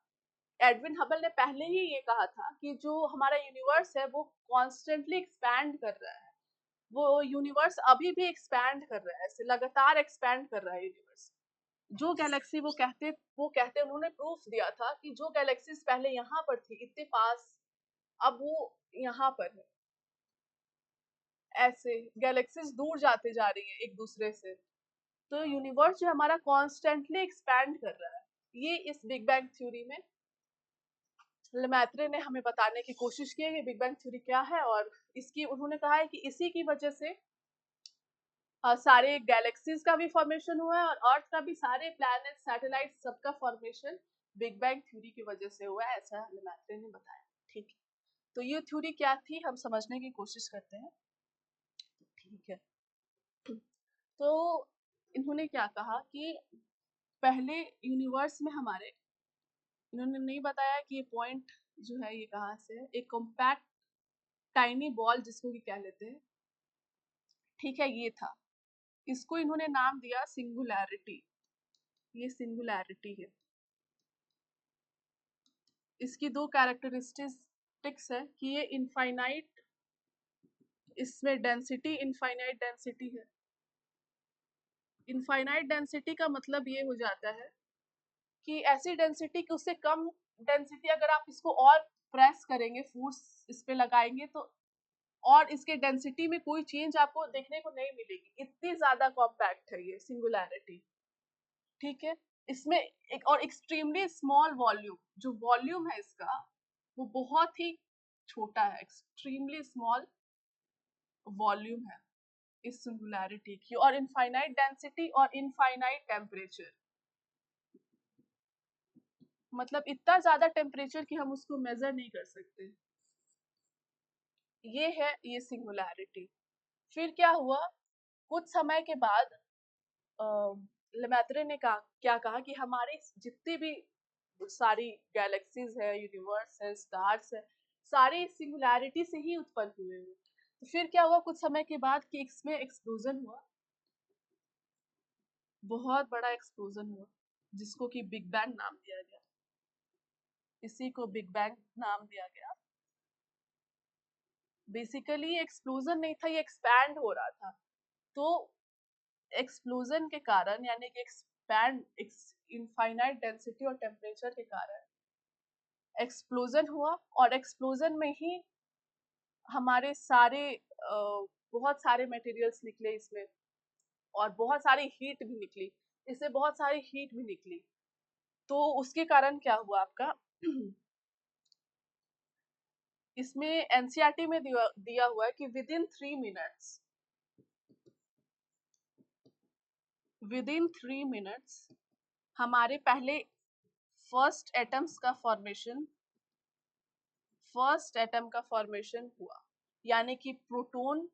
एडविन हबल ने पहले ही ये कहा था कि जो हमारा यूनिवर्स है वो कॉन्स्टेंटली एक्सपैंड कर रहा है, वो यूनिवर्स अभी भी एक्सपैंड कर रहा है, ऐसे लगातार एक्सपैंड कर रहा है यूनिवर्स। जो गैलेक्सी वो कहते उन्होंने प्रूफ दिया था कि जो गैलेक्सीज पहले यहाँ पर थी इतने पास, अब वो यहाँ पर है। ऐसे गैलेक्सीज दूर जाते जा रही है एक दूसरे से। तो यूनिवर्स जो हमारा कॉन्स्टेंटली एक्सपैंड कर रहा है, ये इस बिग बैंग थ्योरी में लेमैत्रे ने हमें बताने की कोशिश की है कि बिग बैंग थ्योरी क्या है। और इसकी उन्होंने कहा है कि इसी की वजह से सारे गैलेक्सीज का भी फॉर्मेशन हुआ है, और अर्थ का भी, सारे प्लैनेट सैटेलाइट सबका फॉर्मेशन बिग बैंग थ्योरी की वजह से हुआ है, ऐसा लेमैत्रे ने बताया। ठीक है, तो ये थ्योरी क्या थी हम समझने की कोशिश करते हैं। ठीक है, तो इन्होंने क्या कहा कि पहले यूनिवर्स में हमारे, इन्होंने नहीं बताया कि ये पॉइंट जो है ये कहाँ से है, एक कॉम्पैक्ट टाइनी बॉल जिसको कि कह लेते हैं। ठीक है, ये था, इसको इन्होंने नाम दिया सिंगुलैरिटी। ये सिंगुलैरिटी है। इसकी दो कैरेक्टरिस्टिक्स है कि ये इनफाइनाइट, इसमें डेंसिटी इनफाइनाइट डेंसिटी है। इनफाइनाइट डेंसिटी का मतलब ये हो जाता है कि ऐसी डेंसिटी कि उससे कम डेंसिटी अगर आप इसको और प्रेस करेंगे, फोर्स इस पे लगाएंगे, तो और इसके डेंसिटी में कोई चेंज आपको देखने को नहीं मिलेगी, इतनी ज्यादा कॉम्पैक्ट है ये सिंगुलैरिटी। ठीक है, इसमें एक और एक्सट्रीमली स्मॉल वॉल्यूम, जो वॉल्यूम है इसका वो बहुत ही छोटा है, एक्सट्रीमली स्मॉल वॉल्यूम है इस सिंगुलैरिटी की, और इनफाइनाइट डेंसिटी और इनफाइनाइट टेम्परेचर, मतलब इतना ज्यादा टेम्परेचर कि हम उसको मेजर नहीं कर सकते। ये है ये सिंगुलैरिटी। फिर क्या हुआ, कुछ समय के बाद लेमैत्रे ने क्या कहा कि हमारी जितनी भी सारी गैलेक्सीज है, यूनिवर्स है, स्टार्स है, सारी सिंगुलैरिटी से ही उत्पन्न हुए हैं। तो फिर क्या हुआ कुछ समय के बाद कि इसमें एक्सप्लोजन हुआ, बहुत बड़ा एक्सप्लोजन हुआ, जिसको कि बिग बैंग नाम दिया गया। इसी को बिग बैंग नाम दिया गया। बेसिकली एक्सप्लोजन नहीं था, ये एक्सपैंड हो रहा था। तो एक्सप्लोजन के कारण, यानी कि एक्सपैंड इनफाइनाइट डेंसिटी और टेम्परेचर के कारण एक्सप्लोजन हुआ, और एक्सप्लोजन में ही हमारे सारे बहुत सारे मटेरियल्स निकले इसमें, और बहुत सारी हीट भी निकली, इससे बहुत सारी हीट भी निकली। तो उसके कारण क्या हुआ आपका इसमें एनसीईआरटी में दिया हुआ है कि विदिन 3 मिनट्स हमारे पहले फर्स्ट एटम का फॉर्मेशन हुआ, यानी कि प्रोटॉन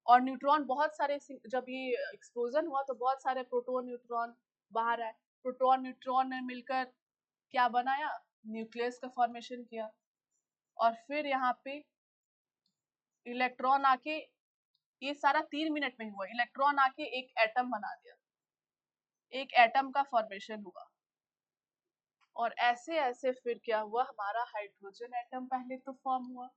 और न्यूट्रॉन, बहुत सारे, जब ये एक्सप्लोजन हुआ तो बहुत सारे प्रोटॉन न्यूट्रॉन बाहर आए। प्रोटॉन न्यूट्रॉन ने मिलकर क्या बनाया, न्यूक्लियस का फॉर्मेशन किया। और फिर यहाँ पे इलेक्ट्रॉन आके, ये सारा 3 मिनट में हुआ, इलेक्ट्रॉन आके एक एटम बना दिया, एक एटम का फॉर्मेशन हुआ। और ऐसे ऐसे फिर क्या हुआ, हमारा हाइड्रोजन एटम पहले तो फॉर्म हुआ,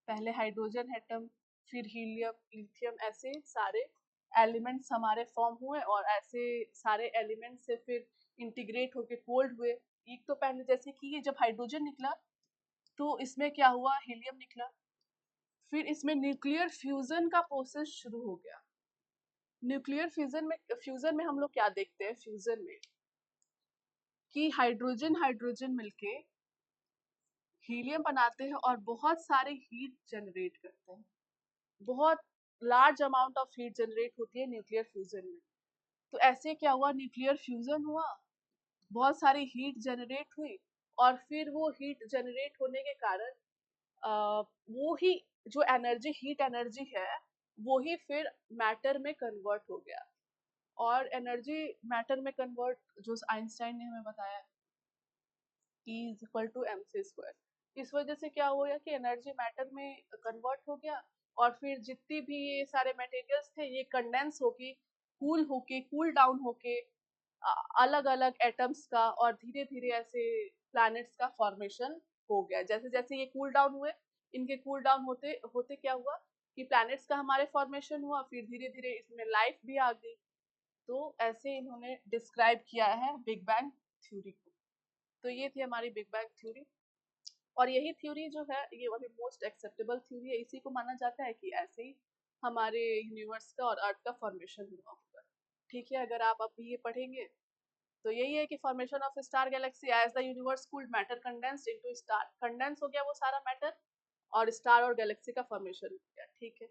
पहले हाइड्रोजन एटम, फिर हीलियम, लिथियम, ऐसे सारे एलिमेंट्स हमारे फॉर्म हुए, और ऐसे सारे एलिमेंट्स से फिर इंटीग्रेट होके कोल्ड हुए। एक तो पहले जैसे कि ये जब हाइड्रोजन निकला तो इसमें क्या हुआ, हीलियम निकला, फिर इसमें न्यूक्लियर फ्यूजन का प्रोसेस शुरू हो गया। न्यूक्लियर फ्यूजन में हम लोग क्या देखते हैं, फ्यूजन में कि हाइड्रोजन हाइड्रोजन मिलके हीलियम बनाते हैं और बहुत सारे हीट जनरेट करते हैं, बहुत large amount of heat generate होती है न्यूक्लियर फ्यूजन में। तो ऐसे क्या हुआ, न्यूक्लियर फ्यूजन हुआ, बहुत सारी हीट जनरेट हुई, और फिर वो हीट जनरेट होने के कारण वो ही जो एनर्जी, हीट एनर्जी है, वो ही फिर मैटर में कन्वर्ट हो गया। और एनर्जी मैटर में कन्वर्ट, जो आइंस्टाइन ने हमें बताया, E=mc²। इस वजह से क्या हो गया कि एनर्जी मैटर में कन्वर्ट हो गया, और फिर जितनी भी ये सारे मटेरियल्स थे ये कंडेंस होके, कूल डाउन होके अलग अलग एटम्स का और धीरे धीरे ऐसे प्लैनेट्स का फॉर्मेशन हो गया। जैसे जैसे ये कूल डाउन हुए, इनके कूल डाउन होते होते क्या हुआ कि प्लैनेट्स का हमारे फॉर्मेशन हुआ, फिर धीरे धीरे इसमें लाइफ भी आ गई। तो ऐसे इन्होंने डिस्क्राइब किया है बिग बैंग थ्योरी को। तो ये थी हमारी बिग बैंग थ्योरी, और यही थ्योरी जो है ये अभी मोस्ट एक्सेप्टेबल थ्योरी है। इसी को माना जाता है कि ऐसे ही हमारे यूनिवर्स का और अर्थ का फॉर्मेशन हुआ होगा। ठीक है, अगर आप अभी ये पढ़ेंगे तो यही है कि formation of star galaxy as the universe cooled matter condensed into star, condense हो गया वो सारा मैटर और स्टार और गैलेक्सी का फॉर्मेशन हो गया। ठीक है,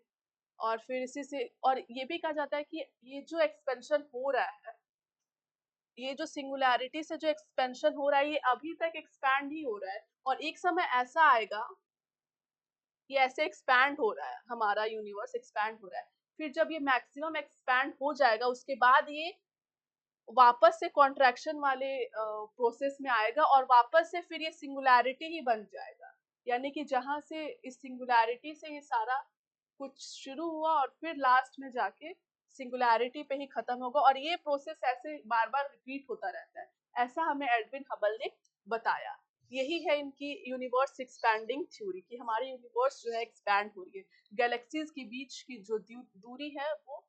और फिर इसी से और ये भी कहा जाता है कि ये जो एक्सपेंशन हो रहा है, ये जो सिंगुलैरिटी से जो एक्सपेंशन हो रहा है, ये अभी तक एक्सपैंड ही हो रहा है, और एक समय ऐसा आएगा ये ऐसे एक्सपैंड हो रहा है, हमारा यूनिवर्स एक्सपैंड हो रहा है, फिर जब ये मैक्सिमम एक्सपैंड हो जाएगा उसके बाद ये वापस से कॉन्ट्रैक्शन वाले प्रोसेस में आएगा और वापस से फिर ये सिंगुलैरिटी ही बन जाएगा। यानी कि जहां से इस सिंगुलैरिटी से ये सारा कुछ शुरू हुआ और फिर लास्ट में जाके सिंगुलैरिटी पे ही खत्म होगा, और ये प्रोसेस ऐसे बार बार रिपीट होता रहता है। ऐसा हमें एडविन हबल ने बताया। यही है इनकी यूनिवर्स एक्सपैंडिंग थ्योरी, कि हमारी यूनिवर्स जो है एक्सपैंड हो रही है, गैलेक्सीज के बीच की जो दूरी है वो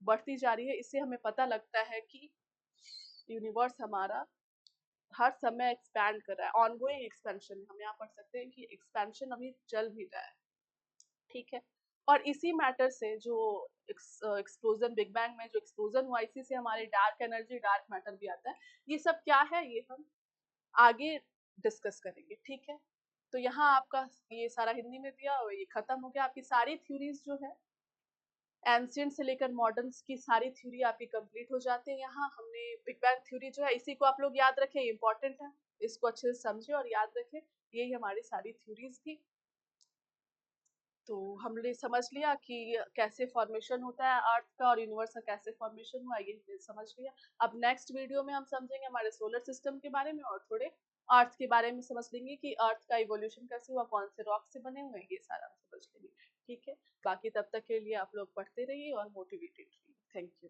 बढ़ती जा रही है। इससे हमें पता लगता है कि यूनिवर्स हमारा हर समय एक्सपैंड कर रहा है, ऑनगोइंग एक्सपेंशन। हम यहाँ पढ़ सकते हैं कि एक्सपेंशन अभी चल भी रहा है। ठीक है, और इसी मैटर से जो एक्सप्लोजन, बिग बैंग में जो एक्सप्लोजन हुआ, इसी से हमारे डार्क एनर्जी, डार्क मैटर भी आता है। ये सब क्या है ये हम आगे डिस्कस करेंगे। ठीक है, तो यहाँ आपका ये सारा हिंदी में दिया और ये खत्म हो गया। आपकी सारी थ्योरीज जो है एंशिएंट से लेकर मॉडर्न की सारी थ्योरी आपकी कंप्लीट हो जाती है। यहाँ हमने बिग बैंग थ्योरी जो है, इसी को आप लोग याद रखें, इंपॉर्टेंट है, इसको अच्छे से समझे और याद रखें। यही हमारी सारी थ्योरीज थी। तो हमने समझ लिया कि कैसे फॉर्मेशन होता है अर्थ का और यूनिवर्स का कैसे फॉर्मेशन हुआ, ये समझ लिया। अब नेक्स्ट वीडियो में हम समझेंगे हमारे सोलर सिस्टम के बारे में और थोड़े अर्थ के बारे में समझ लेंगे कि अर्थ का इवोल्यूशन कैसे हुआ, कौन से रॉक से बने हुए हैं, ये सारा हम समझ लेंगे। ठीक है, बाकी तब तक के लिए आप लोग पढ़ते रहिए और मोटिवेटेड रहिए। Thank you.